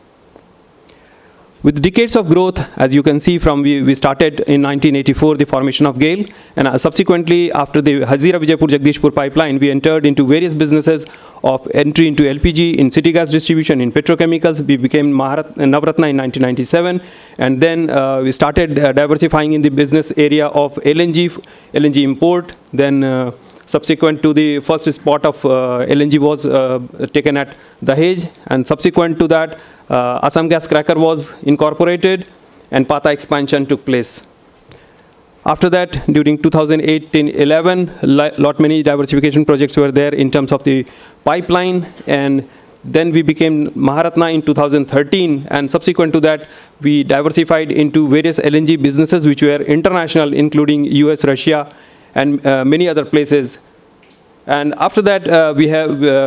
Speaker 11: With decades of growth, as you can see from, we started in 1984, the formation of GAIL, and subsequently after the Hazira Vijaypur Jagdishpur pipeline, we entered into various businesses of entry into LPG, in city gas distribution, in petrochemicals. We became Navratna in 1997, and then we started diversifying in the business area of LNG import. Then subsequent to the first spot of LNG was taken at Dahej, and subsequent to that, Assam Gas Cracker was incorporated and Pata expansion took place. After that, during 2008-11, many diversification projects were there in terms of the pipeline, and then we became Maharatna in 2013, and subsequent to that, we diversified into various LNG businesses which were international, including US, Russia, and many other places. And after that,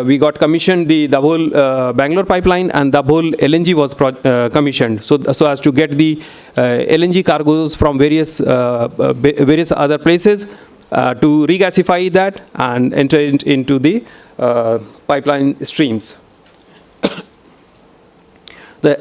Speaker 11: we got commissioned the Dabhol Bangalore pipeline, and Dabhol LNG was commissioned. So as to get the LNG cargoes from various other places to regasify that and enter into the pipeline streams.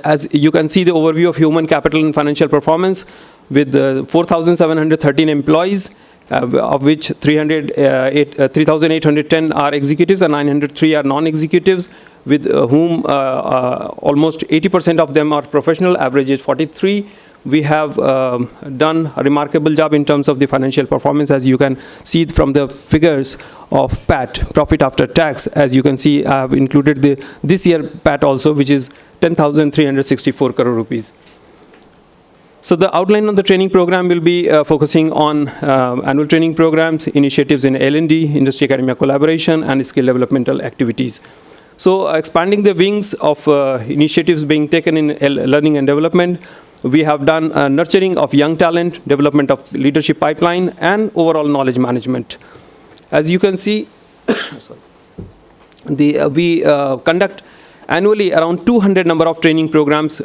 Speaker 11: As you can see, the overview of human capital and financial performance with 4,713 employees, of which 3,810 are executives and 903 are non-executives, with whom almost 80% of them are professional, average is 43. We have done a remarkable job in terms of the financial performance, as you can see from the figures of PAT, profit after tax. As you can see, I have included this year PAT also, which is 10,364 crore rupees. So the outline of the training program will be focusing on annual training programs, initiatives in L&D, industry-academia collaboration, and skill developmental activities. So expanding the wings of initiatives being taken in learning and development, we have done nurturing of young talent, development of leadership pipeline, and overall knowledge management. As you can see, we conduct annually around 200 number of training programs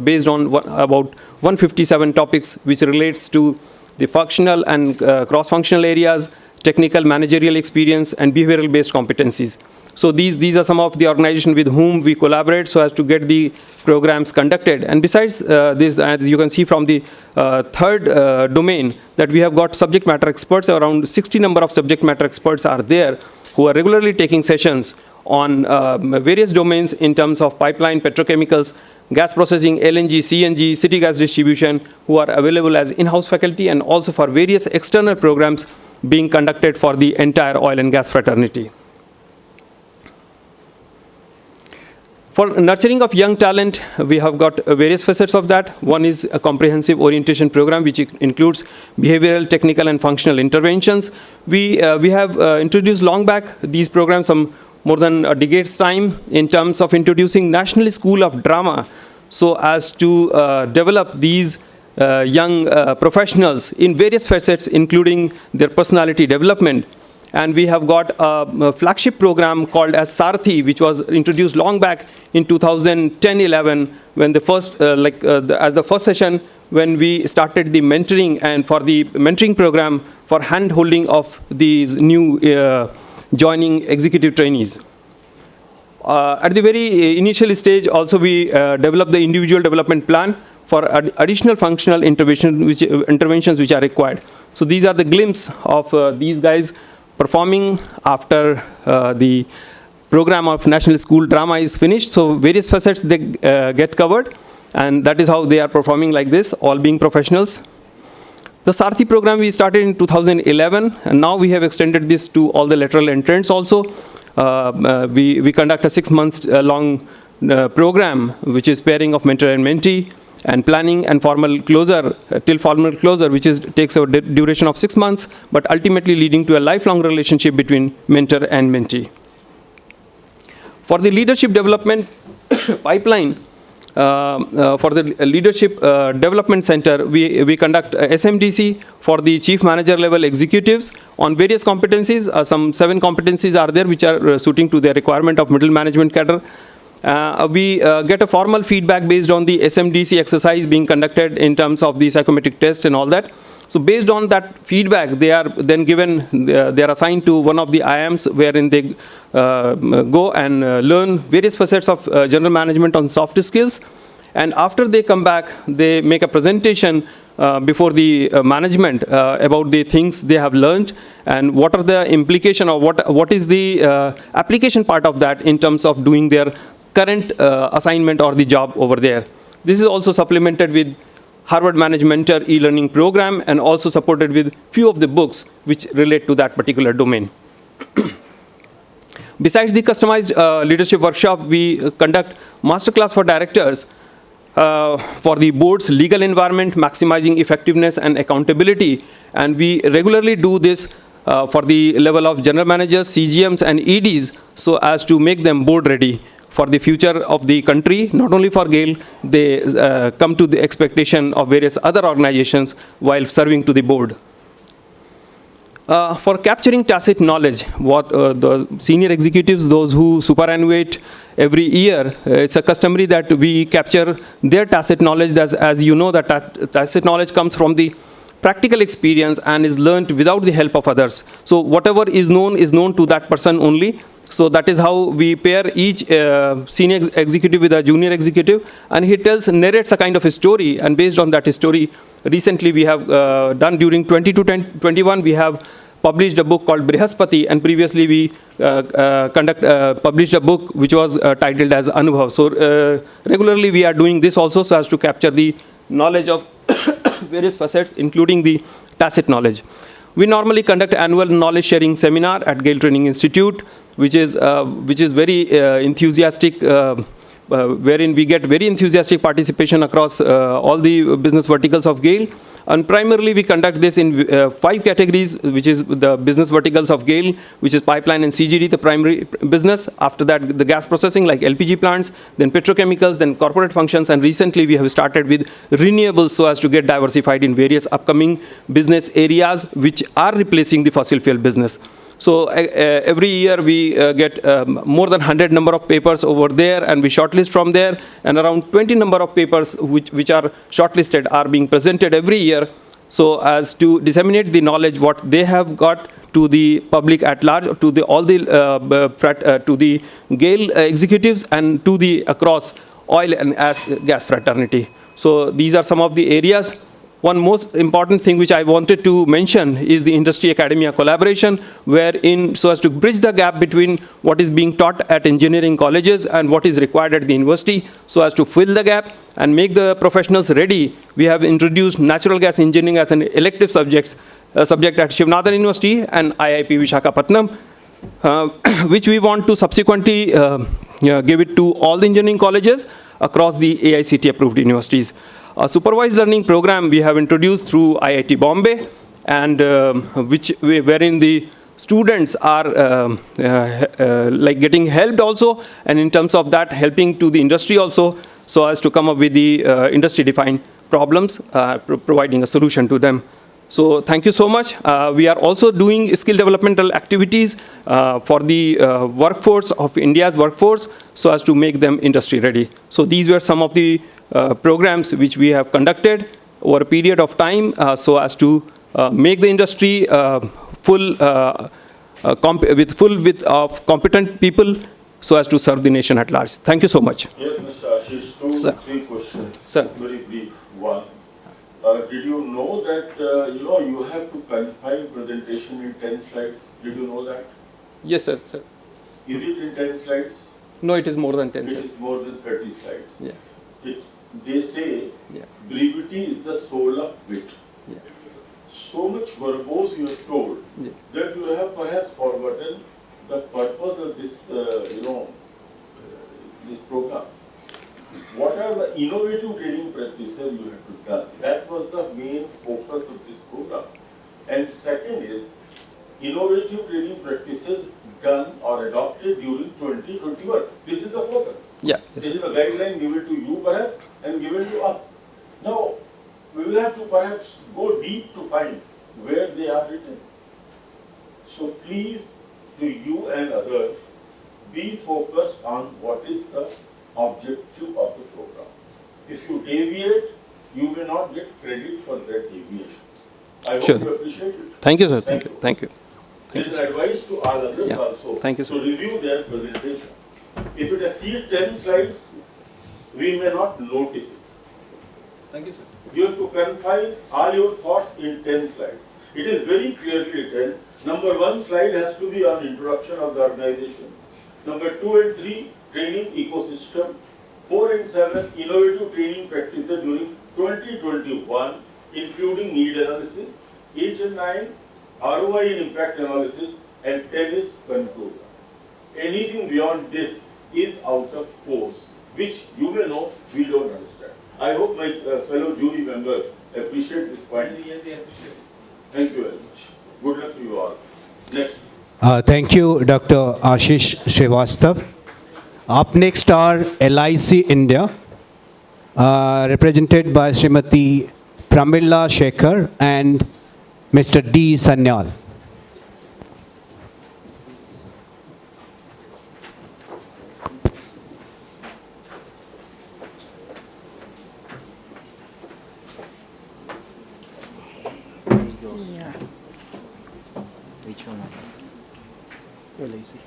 Speaker 11: based on about 157 topics, which relates to the functional and cross-functional areas, technical managerial experience, and behavioral-based competencies. So these are some of the organizations with whom we collaborate so as to get the programs conducted. And besides this, as you can see from the third domain, that we have got subject matter experts. Around 60 number of subject matter experts are there who are regularly taking sessions on various domains in terms of pipeline, petrochemicals, gas processing, LNG, CNG, city gas distribution, who are available as in-house faculty, and also for various external programs being conducted for the entire oil and gas fraternity. For nurturing of young talent, we have got various facets of that. One is a comprehensive orientation program, which includes behavioral, technical, and functional interventions. We have introduced long back these programs, some more than a decade's time, in terms of introducing National School of Drama, so as to develop these young professionals in various facets, including their personality development. And we have got a flagship program called as Sarthi, which was introduced long back in 2010-11, when the first, as the first session, when we started the mentoring, and for the mentoring program for hand-holding of these new joining executive trainees. At the very initial stage, also we developed the individual development plan for additional functional interventions which are required. So these are the glimpse of these guys performing after the program of National School Drama is finished. So various facets they get covered, and that is how they are performing like this, all being professionals. The Sarthi program we started in 2011, and now we have extended this to all the lateral entrants also. We conduct a 6 months long program, which is pairing of mentor and mentee, and planning and formal closure, till formal closure, which takes a duration of 6 months, but ultimately leading to a lifelong relationship between mentor and mentee. For the leadership development pipeline, for the leadership development center, we conduct SMDC for the chief manager level executives on various competencies. Some 7 competencies are there which are suiting to the requirement of middle management cadre. We get a formal feedback based on the SMDC exercise being conducted in terms of the psychometric test and all that. So based on that feedback, they are then given, they are assigned to one of the IAMs, wherein they go and learn various facets of general management on soft skills. And after they come back, they make a presentation before the management about the things they have learned and what are the implication or what is the application part of that in terms of doing their current assignment or the job over there. This is also supplemented with Harvard Management Mentor e-learning program and also supported with few of the books which relate to that particular domain. Besides the customized leadership workshop, we conduct masterclass for directors for the board's legal environment, maximizing effectiveness and accountability. And we regularly do this for the level of general managers, CGMs, and EDs so as to make them board ready for the future of the country. Not only for GAIL, they come to the expectation of various other organizations while serving to the board. For capturing tacit knowledge, what the senior executives, those who superannuate every year, it's a customary that we capture their tacit knowledge. As you know, that tacit knowledge comes from the practical experience and is learned without the help of others. So whatever is known to that person only. So that is how we pair each senior executive with a junior executive, and he narrates a kind of a story, and based on that story, recently we have done during 2021, we have published a book called Brihaspati, and previously we published a book which was titled as Anubhav. So regularly we are doing this also so as to capture the knowledge of various facets, including the tacit knowledge. We normally conduct annual knowledge sharing seminar at GAIL Training Institute, which is very enthusiastic, wherein we get very enthusiastic participation across all the business verticals of GAIL. And primarily we conduct this in 5 categories, which is the business verticals of GAIL, which is pipeline and CGD, the primary business. After that, the gas processing like LPG plants, then petrochemicals, then corporate functions, and recently we have started with renewables so as to get diversified in various upcoming business areas which are replacing the fossil fuel business. So every year we get more than 100 number of papers over there, and we shortlist from there, and around 20 number of papers which are shortlisted are being presented every year, so as to disseminate the knowledge what they have got to the public at large, to the GAIL executives and to the across oil and gas fraternity. So these are some of the areas. One most important thing which I wanted to mention is the industry-academia collaboration, wherein so as to bridge the gap between what is being taught at engineering colleges and what is required at the university, so as to fill the gap and make the professionals ready. We have introduced natural gas engineering as an elective subject at Shivnadar University and IIP Vishakhapatnam, which we want to subsequently give it to all the engineering colleges across the AICTE-approved universities. A supervised learning program we have introduced through IIT Bombay, and wherein the students are like getting helped also, and in terms of that helping to the industry also, so as to come up with the industry-defined problems, providing a solution to them. So thank you so much. We are also doing skill developmental activities for the workforce of India's workforce, so as to make them industry ready. So these were some of the programs which we have conducted over a period of time so as to make the industry with full width of competent people so as to serve the nation at large. Thank you so much.
Speaker 8: Yes, Mr. Ashish, 3 questions.
Speaker 11: Sir.
Speaker 8: Very brief. One, did you know that you have to confine presentation in 10 slides? Did you know that?
Speaker 11: Yes, sir. Sir.
Speaker 8: Is it in 10 slides?
Speaker 11: No, it is more than 10.
Speaker 8: It is more than 30 slides.
Speaker 11: Yeah.
Speaker 8: They say brevity is the soul of wit.
Speaker 11: Yeah.
Speaker 8: So much verbose you have told that you have perhaps forgotten the purpose of this, this program. What are the innovative training practices you have to done? That was the main focus of this program. And second is, innovative training practices done or adopted during 2021. This is the focus.
Speaker 11: Yeah.
Speaker 8: This is the guideline given to you perhaps and given to us. Now, we will have to perhaps go deep to find where they are written. So please, to you and others, be focused on what is the objective of the program. If you deviate, you may not get credit for that deviation. I hope you appreciate it.
Speaker 11: Thank you, sir. Thank you. Thank you.
Speaker 8: There is an advice to all others also
Speaker 11: Thank you, sir.
Speaker 8: to review their presentation. If it exceeds 10 slides, we may not notice it.
Speaker 12: Thank you, sir.
Speaker 8: You have to confine all your thoughts in 10 slides. It is very clearly written. Number 1 slide has to be on introduction of the organization. Number 2 and 3, training ecosystem. 4 and 7, innovative training practices during 2021, including need analysis. 8 and 9, ROI and impact analysis. And 10 is conclusion. Anything beyond this is out of course, which you may know, we don't understand. I hope my fellow jury members appreciate this point. Thank you very much. Good luck to you all. Next.
Speaker 1: Thank you, Dr. Ashish Srivastav. Up next are LIC India, represented by Srimati Pramila Shekhar and Mr. D. Sanyal.
Speaker 14: Which one? LIC.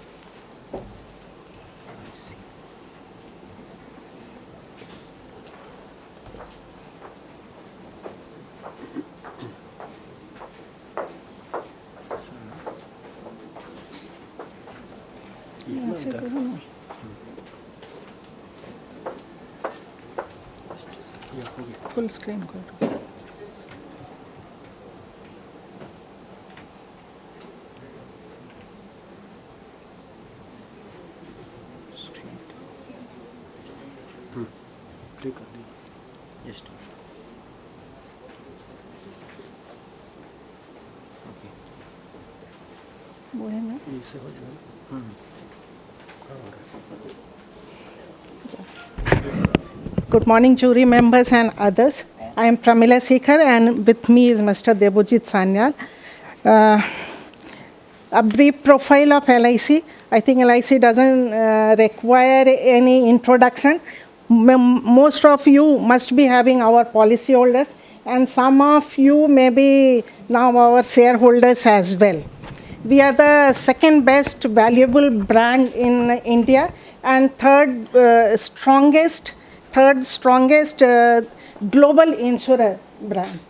Speaker 15: Full screen.
Speaker 14: Click on the just okay.
Speaker 15: वो है ना
Speaker 14: इससे हो जाएगा
Speaker 15: Good morning, jury members and others. I am Pramila Sekhar, and with me is Mr. Debojit Sanyal. A brief profile of LIC. I think LIC doesn't require any introduction. Most of you must be having our policyholders, and some of you may be now our shareholders as well. We are the second best valuable brand in India and third strongest global insurer brand.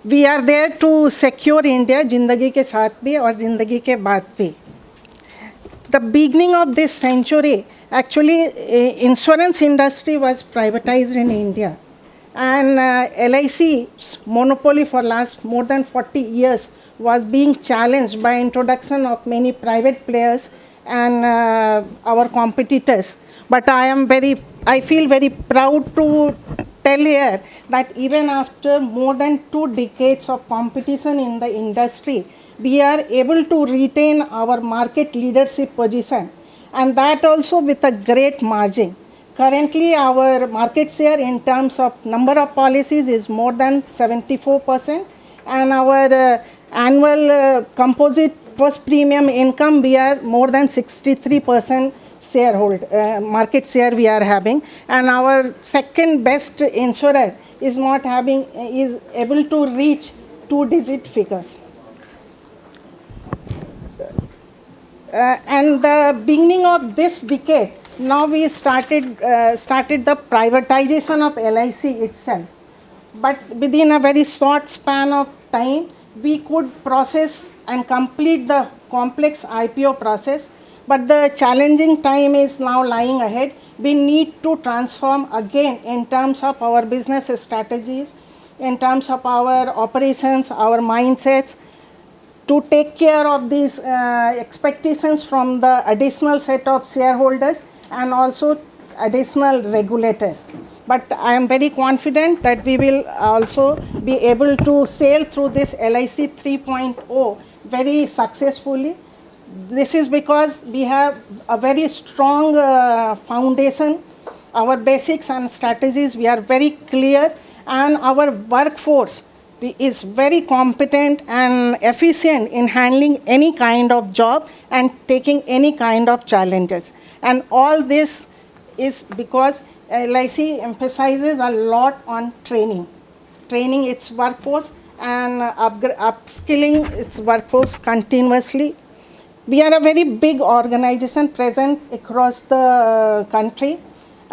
Speaker 15: We are there to secure India, Jindagi ke saath bhi aur Jindagi ke baad bhi. The beginning of this century, actually, insurance industry was privatized in India, and LIC's monopoly for last more than 40 years was being challenged by introduction of many private players and our competitors. But I feel very proud to tell here that even after more than 2 decades of competition in the industry, we are able to retain our market leadership position, and that also with a great margin. Currently, our market share in terms of number of policies is more than 74%, and our annual composite first premium income, we are more than 63% market share we are having, and our second best insurer is able to reach 2-digit figures. And the beginning of this decade, now we started the privatization of LIC itself. But within a very short span of time, we could process and complete the complex IPO process. But the challenging time is now lying ahead. We need to transform again in terms of our business strategies, in terms of our operations, our mindsets, to take care of these expectations from the additional set of shareholders and also additional regulator. But I am very confident that we will also be able to sail through this LIC 3.0 very successfully. This is because we have a very strong foundation. Our basics and strategies, we are very clear, and our workforce is very competent and efficient in handling any kind of job and taking any kind of challenges. And all this is because LIC emphasizes a lot on training its workforce and upskilling its workforce continuously. We are a very big organization present across the country,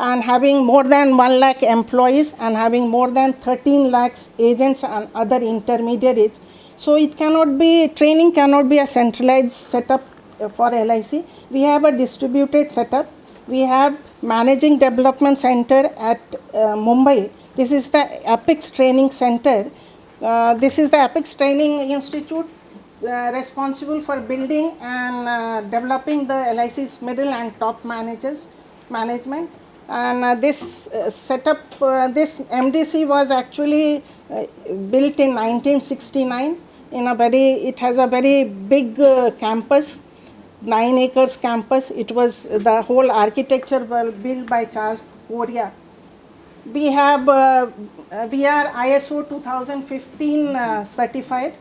Speaker 15: and having more than 1 lakh employees and having more than 13 lakhs agents and other intermediaries. So it cannot be, training cannot be a centralized setup for LIC. We have a distributed setup. We have Managing Development Center at Mumbai. This is the Apex Training Center. This is the Apex Training Institute responsible for building and developing the LIC's middle and top management. And this setup, this MDC was actually built in 1969 in a very, it has a very big campus, 9 acres campus. It was, the whole architecture was built by Charles Korea. We have, we are ISO 2015 certified.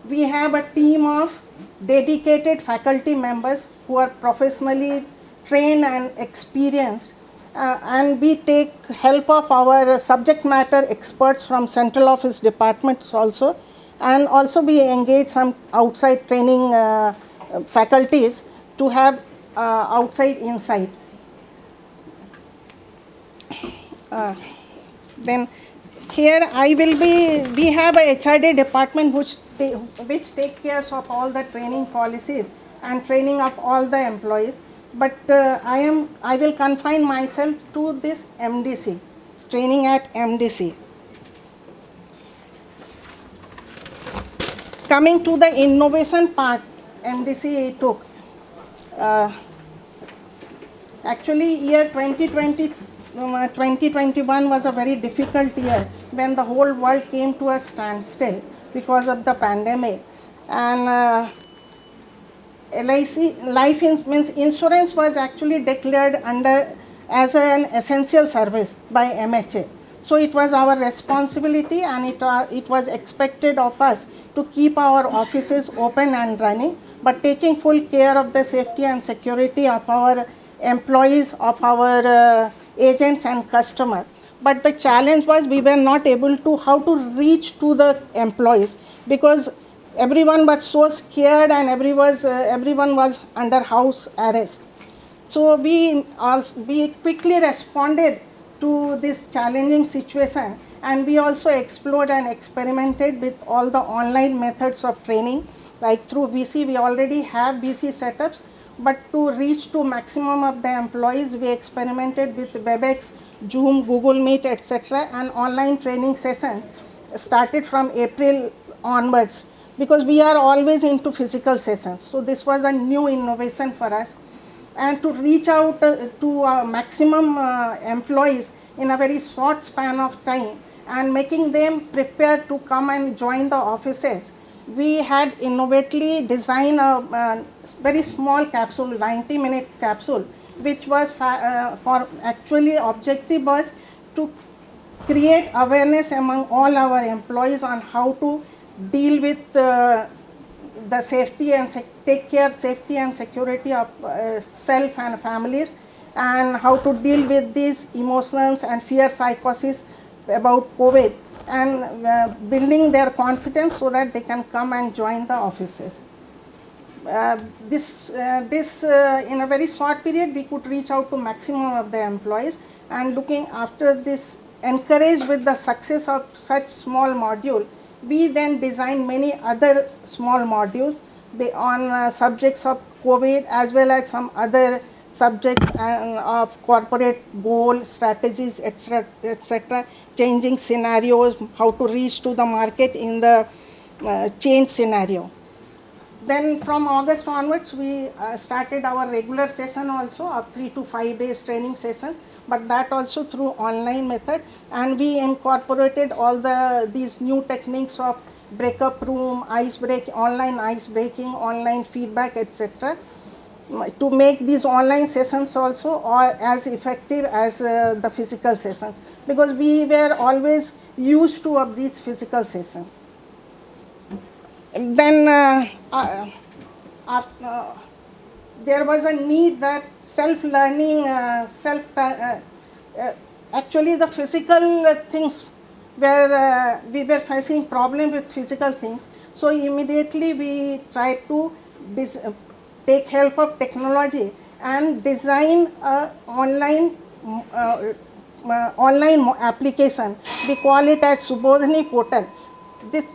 Speaker 15: We have a team of dedicated faculty members who are professionally trained and experienced. And we take help of our subject matter experts from central office departments also. And also we engage some outside training faculties to have outside insight. Then here I will be, we have a HRD department which take care of all the training policies and training of all the employees. But I will confine myself to this MDC, training at MDC. Coming to the innovation part, MDC took. Actually, year 2021 was a very difficult year when the whole world came to a standstill because of the pandemic. And LIC, means insurance was actually declared as an essential service by MHA. So it was our responsibility and it was expected of us to keep our offices open and running, but taking full care of the safety and security of our employees, of our agents and customers. But the challenge was we were not able to, how to reach to the employees because everyone was so scared and everyone was under house arrest. So we quickly responded to this challenging situation, and we also explored and experimented with all the online methods of training. Like through VC, we already have VC setups, but to reach to maximum of the employees, we experimented with WebEx, Zoom, Google Meet, etc. and online training sessions started from April onwards, because we are always into physical sessions. So this was a new innovation for us. And to reach out to maximum employees in a very short span of time and making them prepared to come and join the offices, we had innovatively designed a very small capsule, 90-minute capsule, which was for actually objective was to create awareness among all our employees on how to deal with the safety and take care safety and security of self and families, and how to deal with these emotions and fear psychosis about COVID, and building their confidence so that they can come and join the offices. This in a very short period we could reach out to maximum of the employees, and looking after this, encouraged with the success of such small module, we then designed many other small modules on subjects of COVID as well as some other subjects of corporate goal, strategies, etc., changing scenarios, how to reach to the market in the change scenario. Then from August onwards, we started our regular session also of 3 to 5 days training sessions, but that also through online method, and we incorporated all these new techniques of breakup room, online ice breaking, online feedback, etc., to make these online sessions also as effective as the physical sessions, because we were always used to of these physical sessions. And then there was a need that self-learning, actually the physical things where we were facing problem with physical things. So immediately we tried to take help of technology and design an online online application. We call it as Subodhini portal.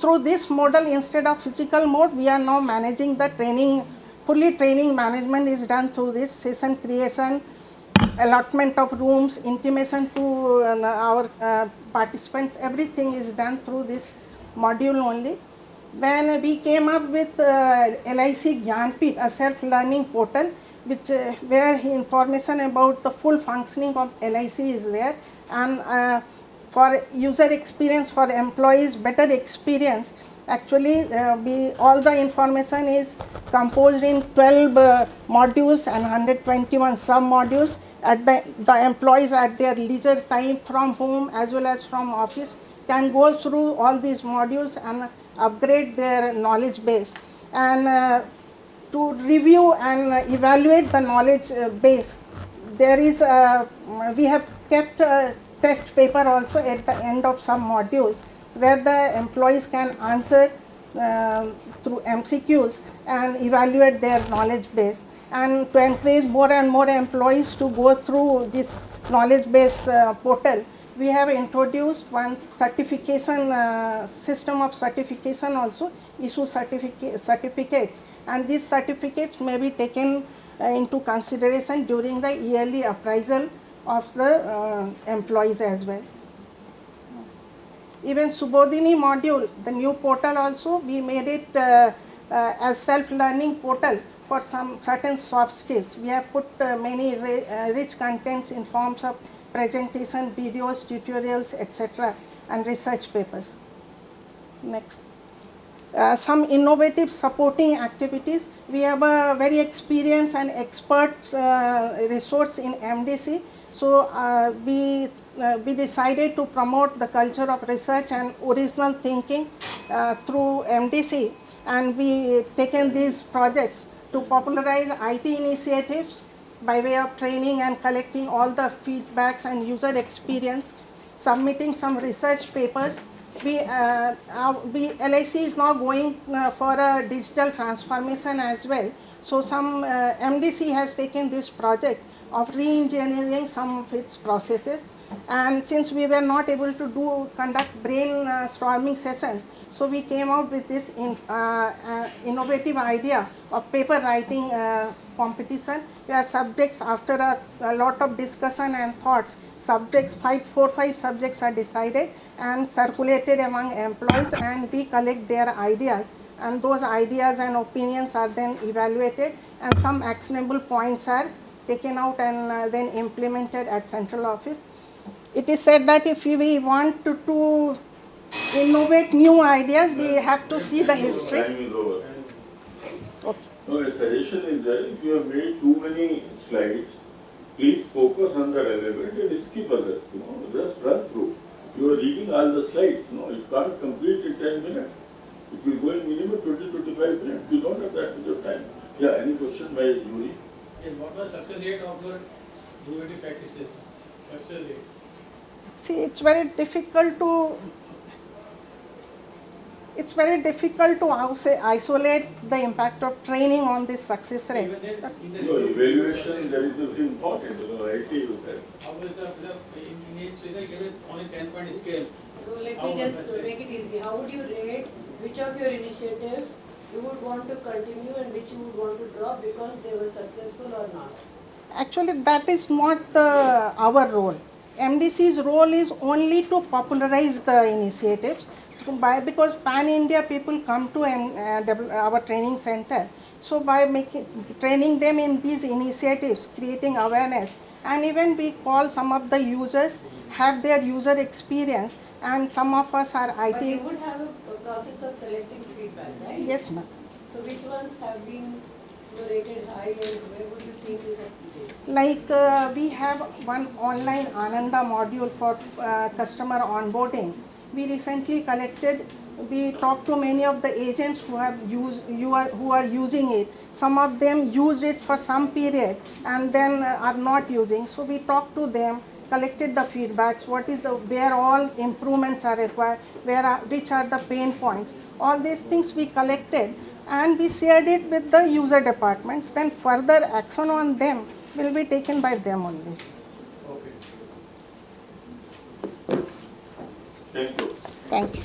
Speaker 15: Through this model, instead of physical mode, we are now managing the training, fully training management is done through this session creation, allotment of rooms, intimation to our participants, everything is done through this module only. Then we came up with LIC Gyanpeeth, a self-learning portal, which where information about the full functioning of LIC is there, and for user experience, for employees, better experience. Actually, all the information is composed in 12 modules and 121 sub-modules. At the employees at their leisure time from home as well as from office can go through all these modules and upgrade their knowledge base. And to review and evaluate the knowledge base, there is we have kept a test paper also at the end of some modules, where the employees can answer through MCQs and evaluate their knowledge base. And to encourage more and more employees to go through this knowledge base portal, we have introduced one certification system of certification also, issue certificates, and these certificates may be taken into consideration during the yearly appraisal of the employees as well. Even Subodhini module, the new portal also, we made it as self-learning portal for some certain soft skills. We have put many rich contents in forms of presentation, videos, tutorials, etc., and research papers. Next. Some innovative supporting activities. We have a very experienced and expert resource in MDC. So we decided to promote the culture of research and original thinking through MDC, and we taken these projects to popularize IT initiatives by way of training and collecting all the feedbacks and user experience, submitting some research papers. LIC is now going for a digital transformation as well. So some MDC has taken this project of re-engineering some of its processes. And since we were not able to conduct brainstorming sessions, so we came out with this innovative idea of paper writing competition, where subjects, after a lot of discussion and thoughts, subjects, 5 subjects are decided and circulated among employees, and we collect their ideas, and those ideas and opinions are then evaluated, and some actionable points are taken out and then implemented at central office. It is said that if we want to innovate new ideas, we have to see the history.
Speaker 8: Time is over.
Speaker 15: Okay.
Speaker 8: No, a suggestion is that if you have made too many slides, please focus on the relevant and skip others. Just run through. You are reading all the slides. You can't complete in 10 minutes. It will go in minimum 20-25 minutes. You don't have that much of time. Yeah, any question by Yuri?
Speaker 9: Yes, what was success rate of your innovative practices? Success rate?
Speaker 15: See, it's very difficult to isolate the impact of training on this success rate.
Speaker 8: Evaluation, that is very important. IT you said.
Speaker 9: How was on a 10-point scale?
Speaker 10: So let me just make it easy. How would you rate which of your initiatives you would want to continue and which you would want to drop because they were successful or not?
Speaker 15: Actually, that is not our role. MDC's role is only to popularize the initiatives, because pan-India people come to our training center. So by training them in these initiatives, creating awareness, and even we call some of the users, have their user experience, and some of us are IT.
Speaker 10: But you would have a process of collecting feedback, right?
Speaker 15: Yes, ma'am.
Speaker 10: So which ones have been rated high and where would you think you succeeded?
Speaker 15: Like we have one online Ananda module for customer onboarding. We recently collected, we talked to many of the agents who have who are using it. Some of them used it for some period and then are not using. So we talked to them, collected the feedbacks, where all improvements are required, which are the pain points. All these things we collected and we shared it with the user departments. Then further action on them will be taken by them only.
Speaker 9: Okay.
Speaker 8: Thank you.
Speaker 15: Thank you.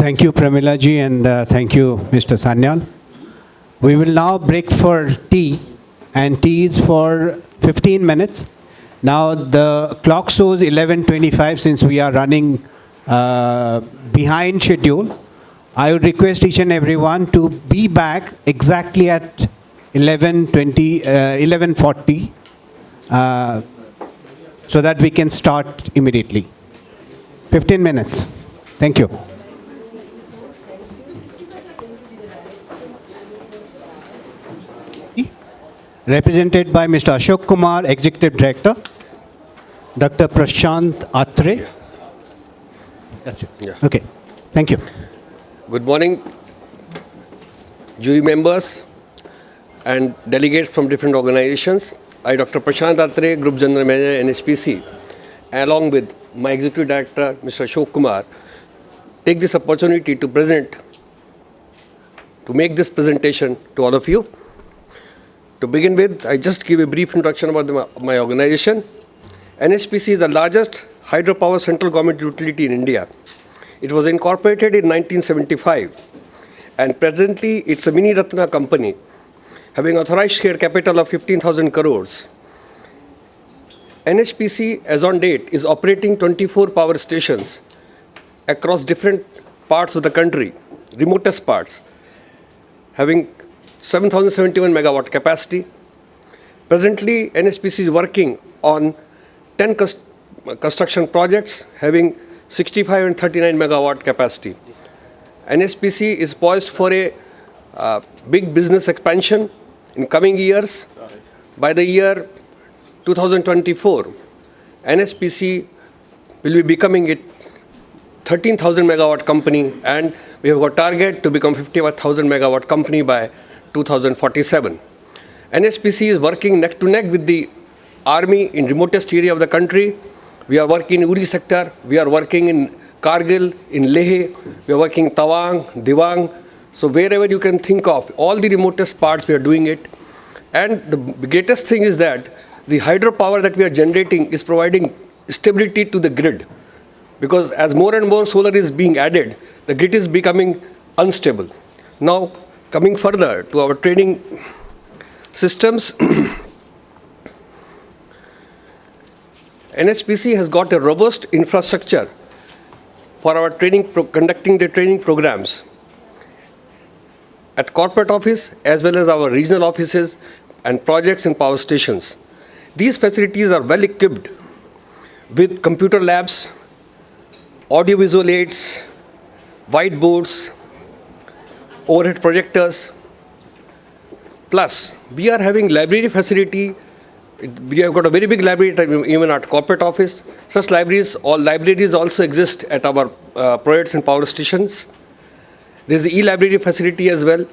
Speaker 1: Thank you, Pramila ji, and thank you, Mr. Sanyal. We will now break for tea, and tea is for 15 minutes. Now the clock shows 11:25 since we are running behind schedule. I would request each and everyone to be back exactly at 11:40 so that we can start immediately. 15 minutes. Thank you. Represented by Mr. Ashok Kumar, Executive Director, Dr. Prashant Atre. That's it.
Speaker 16: Yeah.
Speaker 1: Okay. Thank you.
Speaker 16: Good morning, jury members and delegates from different organizations. I, Dr. Prashant Atre, Group General Manager, NHPC, along with my Executive Director, Mr. Ashok Kumar, take this opportunity to make this presentation to all of you. To begin with, I just give a brief introduction about my organization. NHPC is the largest hydropower central government utility in India. It was incorporated in 1975, and presently it's a mini Ratna company having authorized share capital of 15,000 crores. NHPC, as on date, is operating 24 power stations across different parts of the country, remotest parts, having 7,071 megawatt capacity. Presently, NHPC is working on 10 construction projects having 65 and 39 megawatt capacity. NHPC is poised for a big business expansion in coming years. By the year 2024, NHPC will be becoming a 13,000 megawatt company, and we have got target to become 51,000 megawatt company by 2047. NHPC is working neck to neck with the army in remotest area of the country. We are working in Uri sector, we are working in Kargil, in Leh, we are working in Tawang, Diwang. So wherever you can think of, all the remotest parts we are doing it. And the greatest thing is that the hydropower that we are generating is providing stability to the grid. Because as more and more solar is being added, the grid is becoming unstable. Now, coming further to our training systems, NHPC has got a robust infrastructure for our conducting the training programs at corporate office as well as our regional offices and projects and power stations. These facilities are well equipped with computer labs, audiovisual aids, whiteboards, overhead projectors. Plus, we are having library facility. We have got a very big library even at corporate office. Such libraries also exist at our projects and power stations. There is an e-library facility as well.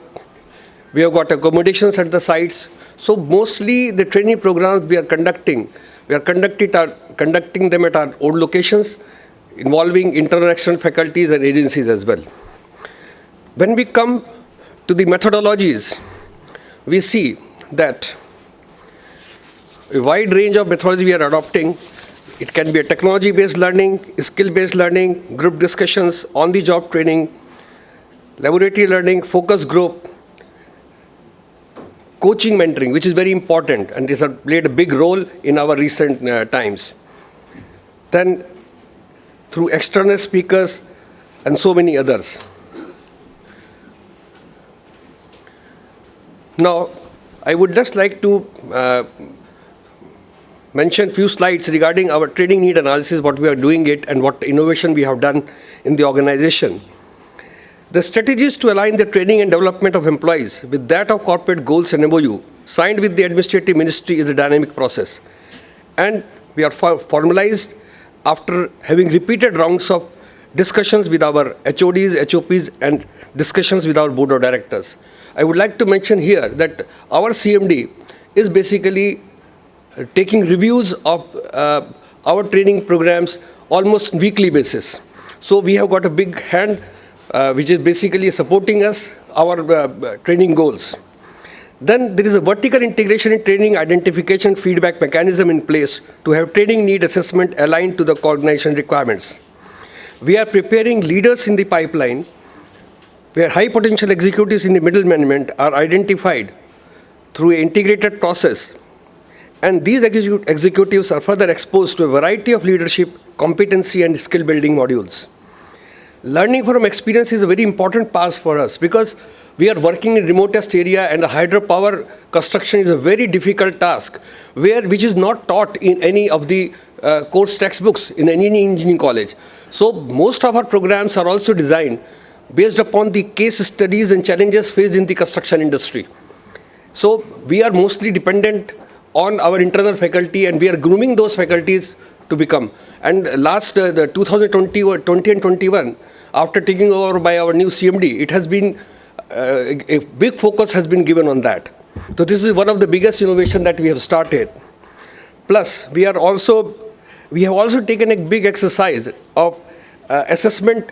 Speaker 16: We have got accommodations at the sites. So mostly the training programs we are conducting them at our old locations, involving internal and external faculties and agencies as well. When we come to the methodologies, we see that a wide range of methodology we are adopting. It can be a technology-based learning, skill-based learning, group discussions, on-the-job training, laboratory learning, focus group, coaching mentoring, which is very important, and this has played a big role in our recent times. Then through external speakers and so many others. Now, I would just like to mention few slides regarding our training need analysis, what we are doing it, and what innovation we have done in the organization. The strategies to align the training and development of employees with that of corporate goals and MOU signed with the administrative ministry is a dynamic process. And we are formalized after having repeated rounds of discussions with our HODs, HOPs, and discussions with our board of directors. I would like to mention here that our CMD is basically taking reviews of our training programs almost weekly basis. So we have got a big hand which is basically supporting us, our training goals. Then there is a vertical integration in training identification feedback mechanism in place to have training need assessment aligned to the organization requirements. We are preparing leaders in the pipeline where high potential executives in the middle management are identified through an integrated process. And these executives are further exposed to a variety of leadership, competency, and skill building modules. Learning from experience is a very important part for us because we are working in remotest area and the hydropower construction is a very difficult task which is not taught in any of the course textbooks in any engineering college. So most of our programs are also designed based upon the case studies and challenges faced in the construction industry. So we are mostly dependent on our internal faculty and we are grooming those faculties to become. And last the 2020 and 21, after taking over by our new CMD, it has been a big focus has been given on that. So this is one of the biggest innovation that we have started. Plus, we have also taken a big exercise of assessment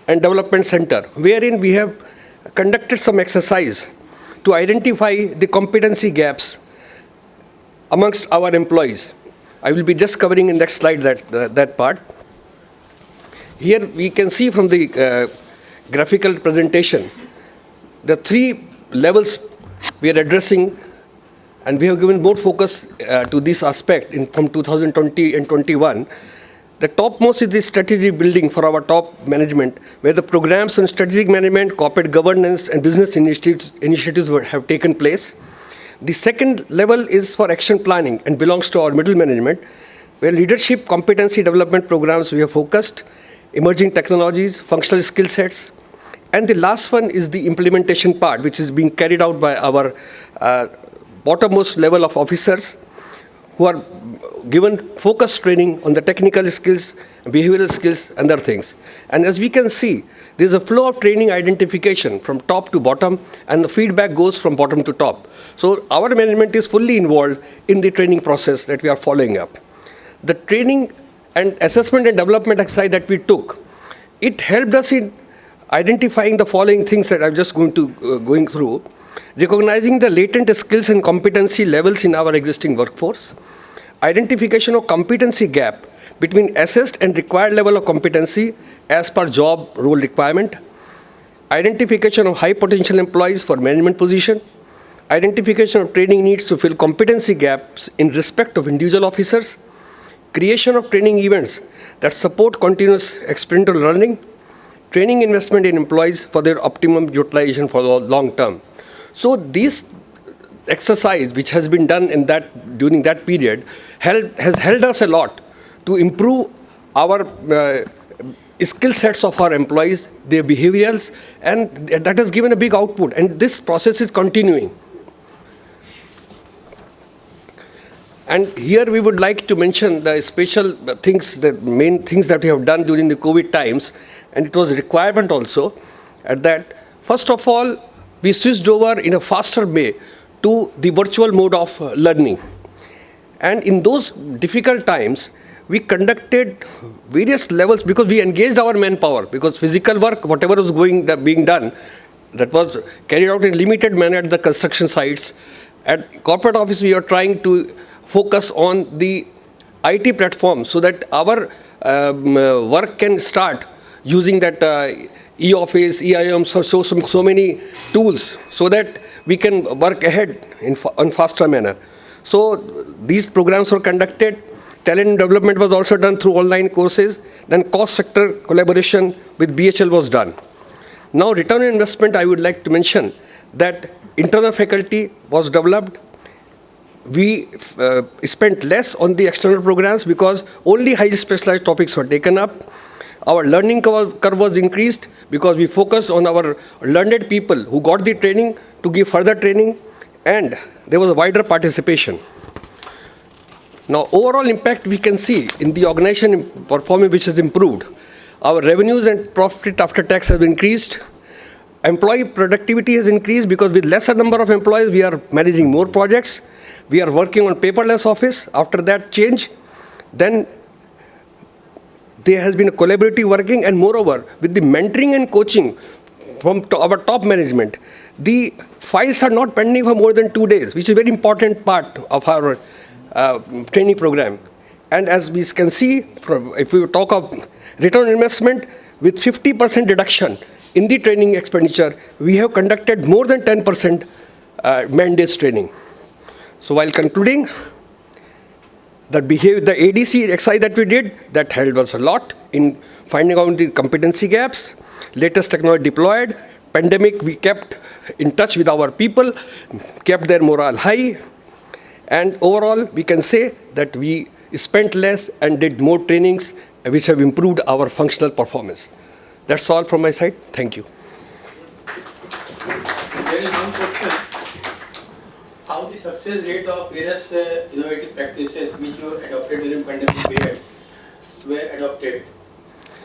Speaker 16: and development center, wherein we have conducted some exercise to identify the competency gaps amongst our employees. I will be just covering in next slide that part. Here we can see from the graphical presentation the 3 levels we are addressing, and we have given more focus to this aspect from 2020 and 21. The topmost is the strategy building for our top management, where the programs on strategic management, corporate governance, and business initiatives have taken place. The second level is for action planning and belongs to our middle management, where leadership competency development programs we have focused, emerging technologies, functional skill sets. And the last one is the implementation part, which is being carried out by our bottommost level of officers who are given focused training on the technical skills, behavioral skills, and other things. And as we can see, there is a flow of training identification from top to bottom, and the feedback goes from bottom to top. So our management is fully involved in the training process that we are following up. The training and assessment and development exercise that we took, it helped us in identifying the following things that I'm just going through. Recognizing the latent skills and competency levels in our existing workforce. Identification of competency gap between assessed and required level of competency as per job role requirement. Identification of high potential employees for management position. Identification of training needs to fill competency gaps in respect of individual officers. Creation of training events that support continuous experiential learning. Training investment in employees for their optimum utilization for the long term. So this exercise, which has been done during that period, has helped us a lot to improve our skill sets of our employees, their behaviors, and that has given a big output. And this process is continuing. And here we would like to mention the special things, the main things that we have done during the COVID times, and it was a requirement also at that. First of all, we switched over in a faster way to the virtual mode of learning. And in those difficult times, we conducted various levels because we engaged our manpower, because physical work, whatever was being done, that was carried out in a limited manner at the construction sites. At corporate office, we are trying to focus on the IT platform so that our work can start using that e-office, EIM, so many tools so that we can work ahead in faster manner. So these programs were conducted. Talent development was also done through online courses. Then cost sector collaboration with BHL was done. Now return on investment, I would like to mention that internal faculty was developed. We spent less on the external programs because only highly specialized topics were taken up. Our learning curve was increased because we focused on our learned people who got the training to give further training, and there was a wider participation. Now, overall impact we can see in the organization performance which has improved. Our revenues and profit after tax have increased. Employee productivity has increased because with lesser number of employees, we are managing more projects. We are working on paperless office. After that change, then there has been a collaborative working, and moreover, with the mentoring and coaching from our top management, the files are not pending for more than 2 days, which is a very important part of our training program. And as we can see, if we talk of return on investment, with 50% reduction in the training expenditure, we have conducted more than 10% man-days training. So while concluding, the ADC exercise that we did, that helped us a lot in finding out the competency gaps, latest technology deployed, pandemic, we kept in touch with our people, kept their morale high, and overall, we can say that we spent less and did more trainings, which have improved our functional performance. That's all from my side. Thank you.
Speaker 9: There is one question. How the success rate of various innovative practices which you adopted during pandemic period were adopted?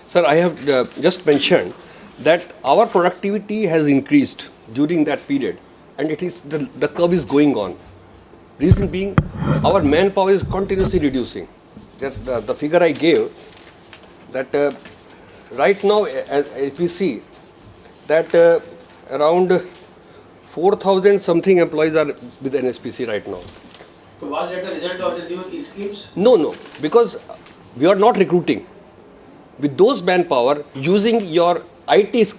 Speaker 16: Sir, I have just mentioned that our productivity has increased during that period, and it is the curve is going on. Reason being, our manpower is continuously reducing. The figure I gave, that right now, if we see that around 4,000 something employees are with NSPC right now.
Speaker 9: So was that the result of the new schemes?
Speaker 16: No, because we are not recruiting. With those manpower, using your IT,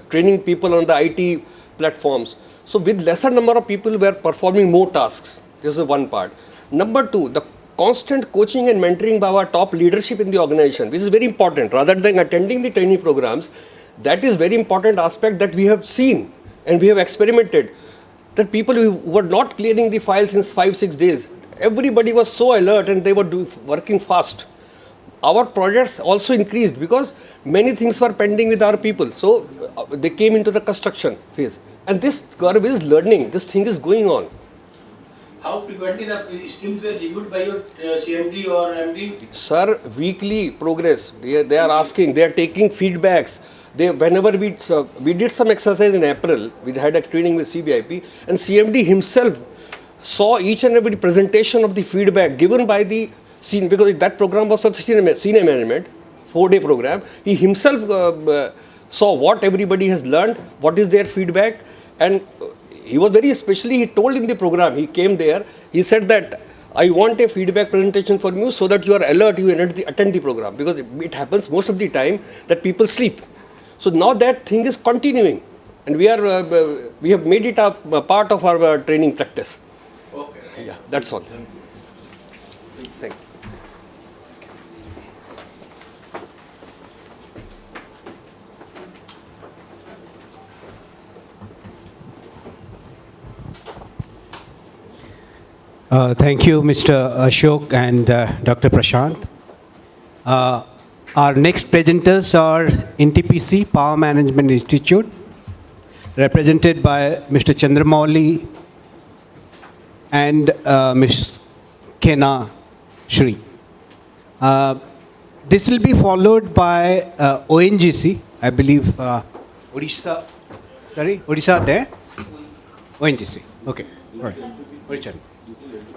Speaker 16: training people on the IT platforms. So with lesser number of people, we are performing more tasks. This is one part. Number two, the constant coaching and mentoring by our top leadership in the organization, which is very important. Rather than attending the training programs, that is very important aspect that we have seen and we have experimented. That people who were not clearing the files in 5-6 days, everybody was so alert and they were working fast. Our projects also increased because many things were pending with our people. So they came into the construction phase. And this curve is learning. This thing is going on.
Speaker 9: How frequently the schemes were reviewed by your CMD or MD?
Speaker 16: Sir, weekly progress. They are asking, they are taking feedbacks. Whenever we did some exercise in April, we had a training with CBIP, and CMD himself saw each and every presentation of the feedback given by the senior, because that program was for the senior management, 4-day program. He himself saw what everybody has learned, what is their feedback, and he was very especially, he told in the program, he came there, he said that I want a feedback presentation from you so that you are alert, you attend the program, because it happens most of the time that people sleep. So now that thing is continuing, and we have made it a part of our training practice.
Speaker 9: Okay.
Speaker 16: Yeah, that's all. Thank you.
Speaker 1: Thank you, Mr. Ashok and Dr. Prashant. Our next presenters are NTPC Power Management Institute, represented by Mr. Chandramouli and Ms. Kena Shri. This will be followed by ONGC, I believe, Odisha there? ONGC, okay. All right.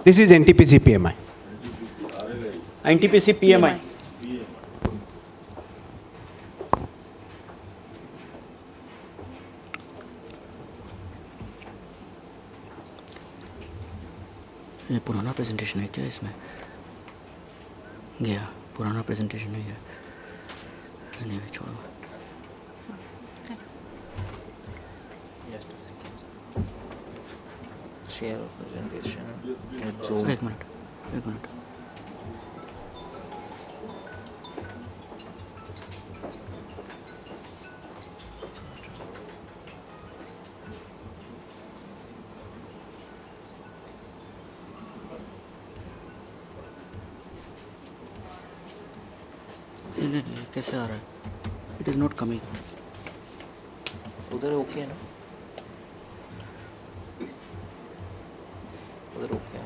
Speaker 1: This is NTPC PMI.
Speaker 14: NTPC PMI. ये पुराना presentation है क्या इसमें? गया पुराना presentation है क्या? नहीं छोड़ो. Share of presentation. एक मिनट. नहीं कैसे आ रहा है? It is not coming. उधर ओके है ना? उधर ओके है.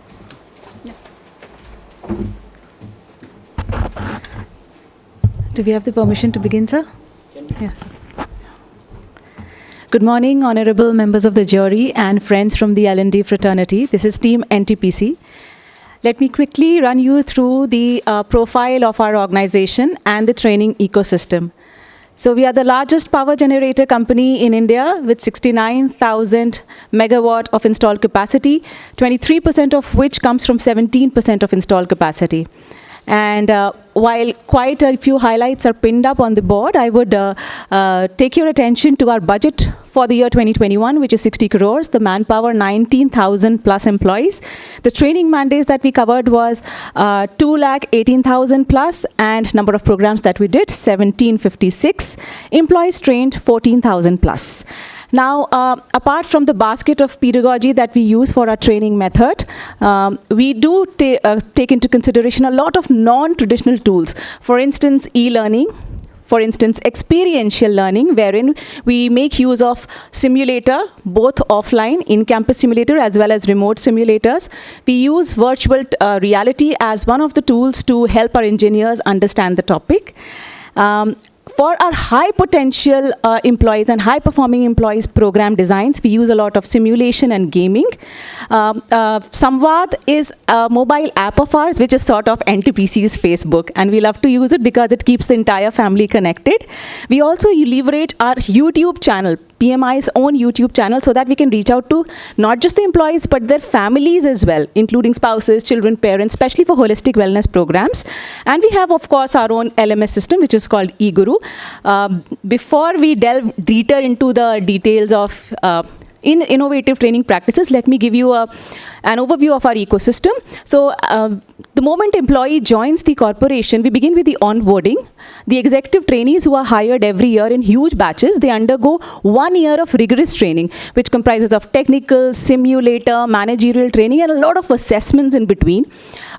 Speaker 17: Do we have the permission to begin, sir? Yes. Good morning, honorable members of the jury and friends from the L&D fraternity. This is Team NTPC. Let me quickly run you through the profile of our organization and the training ecosystem. So we are the largest power generator company in India with 69,000 megawatt of installed capacity, 23% of which comes from 17% of installed capacity. And while quite a few highlights are pinned up on the board, I would take your attention to our budget for the year 2021, which is 60 crores, the manpower 19,000 plus employees. The training mandates that we covered was 2,18,000 plus, and number of programs that we did, 1,756. Employees trained, 14,000 plus. Now, apart from the basket of pedagogy that we use for our training method, we do take into consideration a lot of non-traditional tools. For instance, e-learning. For instance, experiential learning, wherein we make use of simulator, both offline, in-campus simulator, as well as remote simulators. We use virtual reality as one of the tools to help our engineers understand the topic. For our high potential employees and high performing employees program designs, we use a lot of simulation and gaming. Samvad is a mobile app of ours, which is sort of NTPC's Facebook, and we love to use it because it keeps the entire family connected. We also leverage our YouTube channel, PMI's own YouTube channel, so that we can reach out to not just the employees, but their families as well, including spouses, children, parents, especially for holistic wellness programs. And we have, of course, our own LMS system, which is called eGuru. Before we delve deeper into the details of innovative training practices, let me give you an overview of our ecosystem. So the moment employee joins the corporation, we begin with the onboarding. The executive trainees who are hired every year in huge batches, they undergo 1 year of rigorous training, which comprises of technical, simulator, managerial training, and a lot of assessments in between.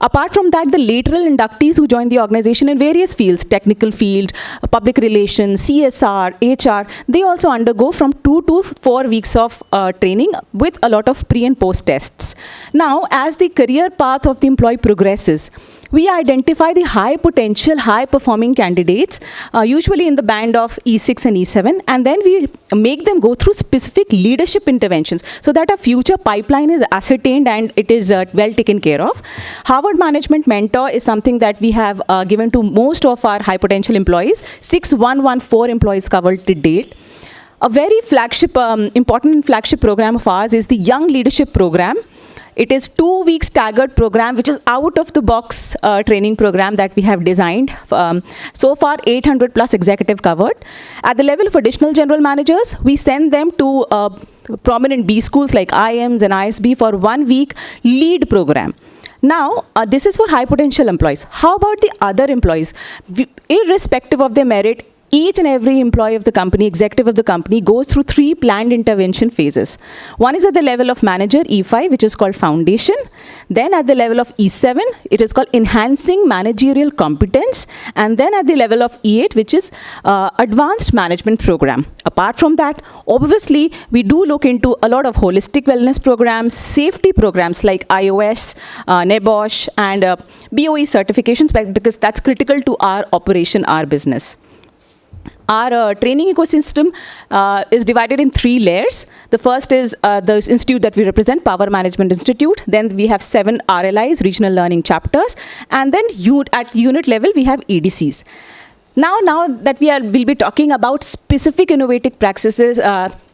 Speaker 17: Apart from that, the lateral inductees who join the organization in various fields, technical field, public relations, CSR, HR, they also undergo from 2 to 4 weeks of training with a lot of pre and post tests. Now, as the career path of the employee progresses, we identify the high potential, high performing candidates, usually in the band of E6 and E7, and then we make them go through specific leadership interventions so that our future pipeline is ascertained and it is well taken care of. Harvard Management Mentor is something that we have given to most of our high potential employees, 6114 employees covered to date. A very flagship, important flagship program of ours is the Young Leadership Program. It is 2 weeks staggered program, which is out of the box training program that we have designed. So far, 800 plus executive covered. At the level of additional general managers, we send them to prominent B schools like IMs and ISB for 1 week lead program. Now, this is for high potential employees. How about the other employees? Irrespective of their merit, each and every employee of the company, executive of the company, goes through 3 planned intervention phases. One is at the level of manager, E5, which is called foundation. Then at the level of E7, it is called enhancing managerial competence. And then at the level of E8, which is advanced management program. Apart from that, obviously, we do look into a lot of holistic wellness programs, safety programs like iOS, NEBOSH, and BOE certifications, because that's critical to our operation, our business. Our training ecosystem is divided in 3 layers. The first is the institute that we represent, Power Management Institute. Then we have 7 RLIs, regional learning chapters. And then at unit level, we have EDCs. Now that we'll be talking about specific innovative practices,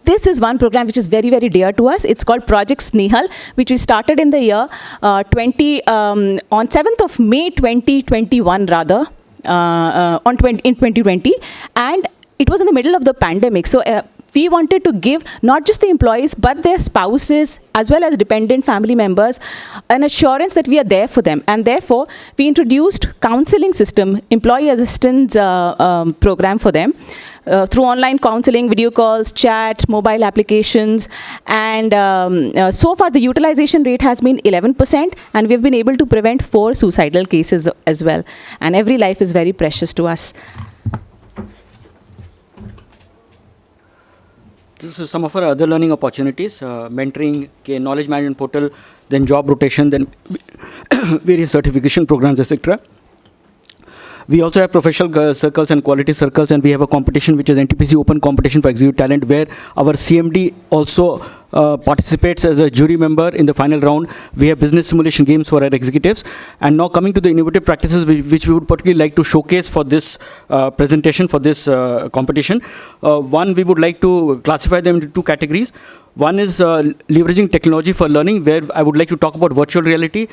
Speaker 17: this is one program which is very, very dear to us. It's called Project Snehal, which we started in the year on 7th of May 2021 rather. In 2020, and it was in the middle of the pandemic. So we wanted to give not just the employees, but their spouses, as well as dependent family members, an assurance that we are there for them. And therefore, we introduced counseling system, employee assistance program for them. Through online counseling, video calls, chat, mobile applications, and so far the utilization rate has been 11%, and we've been able to prevent 4 suicidal cases as well. And every life is very precious to us.
Speaker 14: This is some of our other learning opportunities, mentoring, knowledge management portal, then job rotation, then various certification programs, etc. We also have professional circles and quality circles, and we have a competition which is NTPC Open Competition for Executive Talent, where our CMD also participates as a jury member in the final round. We have business simulation games for our executives. And now coming to the innovative practices which we would particularly like to showcase for this presentation, for this competition. One, we would like to classify them into two categories. One is leveraging technology for learning, where I would like to talk about virtual reality,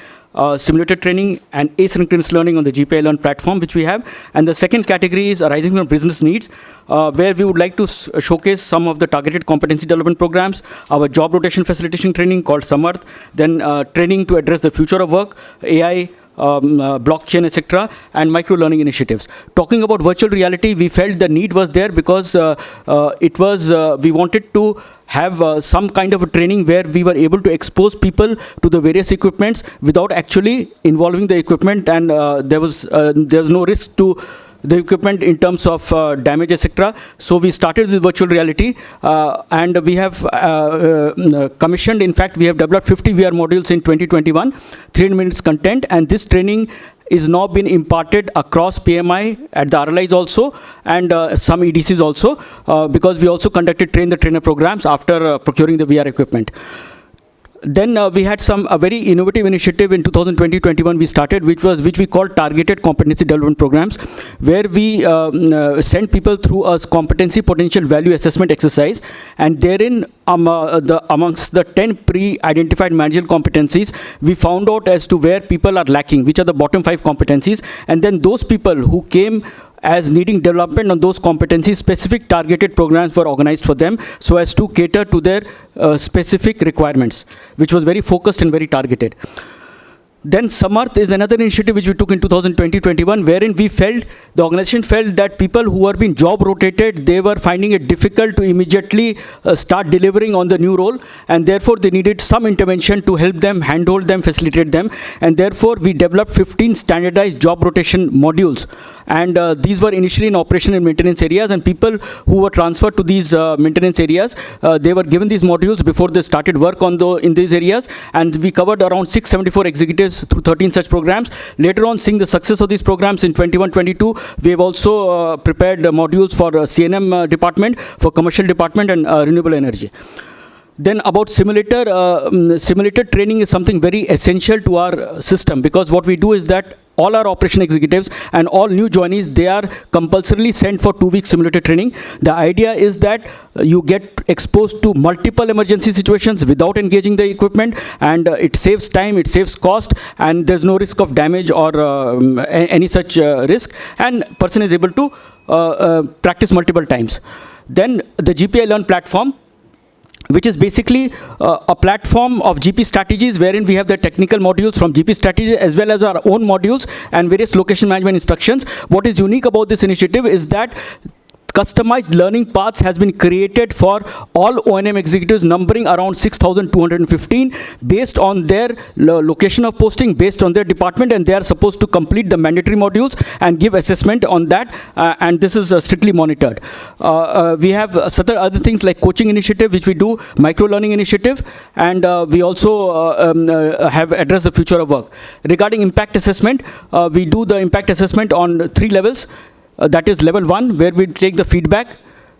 Speaker 14: simulated training, and asynchronous learning on the GPI Learn platform, which we have. And the second category is arising from business needs, where we would like to showcase some of the targeted competency development programs, our job rotation facilitation training called Samarth, then training to address the future of work, AI, blockchain, etc., and micro learning initiatives. Talking about virtual reality, we felt the need was there because we wanted to have some kind of a training where we were able to expose people to the various equipments without actually involving the equipment, and there was no risk to the equipment in terms of damage, etc. So we started with virtual reality, and we have commissioned, in fact, we have developed 50 VR modules in 2021, 300 minutes content, and this training is now been imparted across PMI at the RLIs also, and some EDCs also, because we also conducted train the trainer programs after procuring the VR equipment. Then we had a very innovative initiative in 2020-21 we started, which we called targeted competency development programs, where we sent people through a competency potential value assessment exercise, and therein amongst the 10 pre-identified managerial competencies, we found out as to where people are lacking, which are the bottom 5 competencies, and then those people who came as needing development on those competencies, specific targeted programs were organized for them so as to cater to their specific requirements, which was very focused and very targeted. Then Samarth is another initiative which we took in 2020-21, wherein the organization felt that people who were being job rotated, they were finding it difficult to immediately start delivering on the new role, and therefore they needed some intervention to help them, handhold them, facilitate them, and therefore we developed 15 standardized job rotation modules. And these were initially in operation in maintenance areas, and people who were transferred to these maintenance areas, they were given these modules before they started work in these areas, and we covered around 674 executives through 13 such programs. Later on, seeing the success of these programs in 21-22, we have also prepared modules for CNM department, for commercial department, and renewable energy. Then about simulator training is something very essential to our system, because what we do is that all our operation executives and all new joinees, they are compulsorily sent for 2-week simulator training. The idea is that you get exposed to multiple emergency situations without engaging the equipment, and it saves time, it saves cost, and there's no risk of damage or any such risk, and person is able to practice multiple times. Then the GPI Learn platform, which is basically a platform of GP strategies, wherein we have the technical modules from GP strategies as well as our own modules and various location management instructions. What is unique about this initiative is that customized learning paths has been created for all O&M executives, numbering around 6,215, based on their location of posting, based on their department, and they are supposed to complete the mandatory modules and give assessment on that, and this is strictly monitored. We have other things like coaching initiative, which we do, micro learning initiative, and we also have addressed the future of work. Regarding impact assessment, we do the impact assessment on 3 levels. That is level 1, where we take the feedback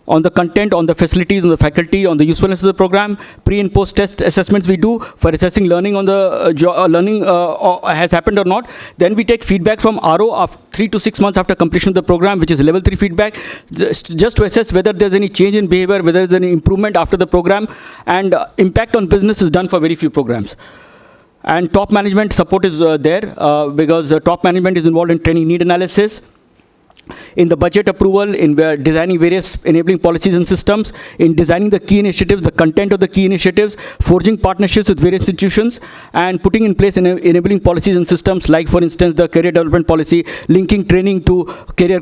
Speaker 14: on the content, on the facilities, on the faculty, on the usefulness of the program. Pre and post test assessments we do for assessing learning on the learning has happened or not. Then we take feedback from RO of 3 to 6 months after completion of the program, which is level 3 feedback, just to assess whether there's any change in behavior, whether there's any improvement after the program, and impact on business is done for very few programs. And top management support is there, because top management is involved in training need analysis, in the budget approval, in designing various enabling policies and systems, in designing the key initiatives, the content of the key initiatives, forging partnerships with various institutions, and putting in place enabling policies and systems, like for instance the career development policy, linking training to career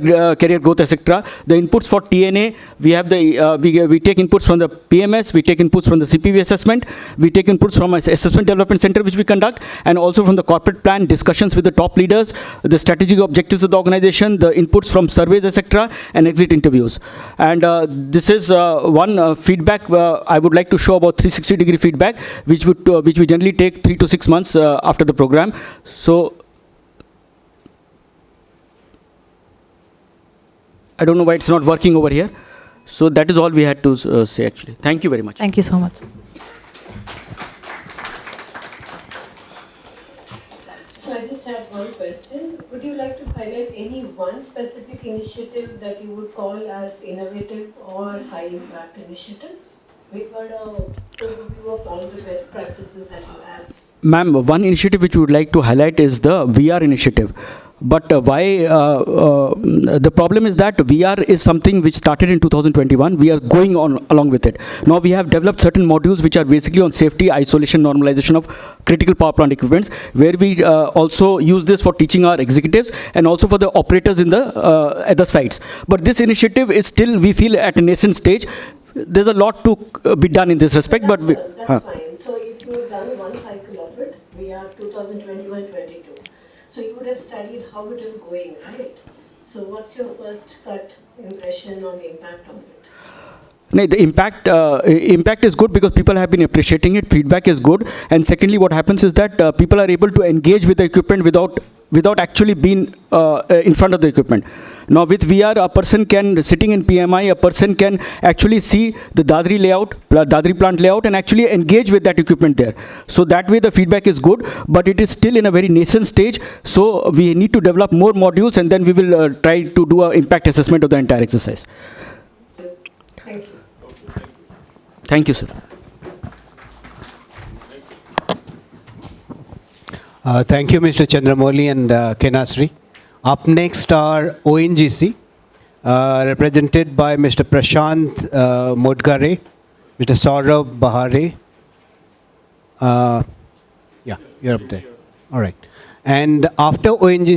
Speaker 14: growth, etc. The inputs for TNA, we have we take inputs from the PMS, we take inputs from the CPV assessment, we take inputs from assessment development center which we conduct, and also from the corporate plan, discussions with the top leaders, the strategic objectives of the organization, the inputs from surveys, etc., and exit interviews. And this is one feedback I would like to show about 360-degree feedback, which we generally take 3 to 6 months after the program. So I don't know why it's not working over here. So that is all we had to say actually. Thank you very much.
Speaker 17: Thank you so much.
Speaker 10: So I just have one question. Would you like to highlight any one specific initiative that you would call as innovative or high impact initiative? We've got a overview of all the best practices that you have.
Speaker 14: Ma'am, one initiative which we would like to highlight is the VR initiative. But the problem is that VR is something which started in 2021. We are going on along with it. Now we have developed certain modules which are basically on safety, isolation, normalization of critical power plant equipments, where we also use this for teaching our executives and also for the operators in the at the sites. But this initiative is still, we feel, at a nascent stage. There's a lot to be done in this respect.
Speaker 10: That's
Speaker 14: But
Speaker 10: fine. So if you have done one cycle of it, we are 2021-22. So you would have studied how it is going, right? So what's your first cut impression on the impact of it?
Speaker 14: No, the impact is good because people have been appreciating it. Feedback is good, and secondly, what happens is that people are able to engage with the equipment without actually being in front of the equipment. Now with VR, a person can, sitting in PMI, a person can actually see the Dadri layout, Dadri plant layout, and actually engage with that equipment there. So that way the feedback is good, but it is still in a very nascent stage. So we need to develop more modules, and then we will try to do an impact assessment of the entire exercise.
Speaker 10: Thank you.
Speaker 14: Thank you, sir.
Speaker 1: Thank you, Mr. Chandramouli and Kenasri. Up next are ONGC, represented by Mr. Prashant Modgare, Mr. Saurabh Bahare. Yeah, you're up there. All right. And after ONGC,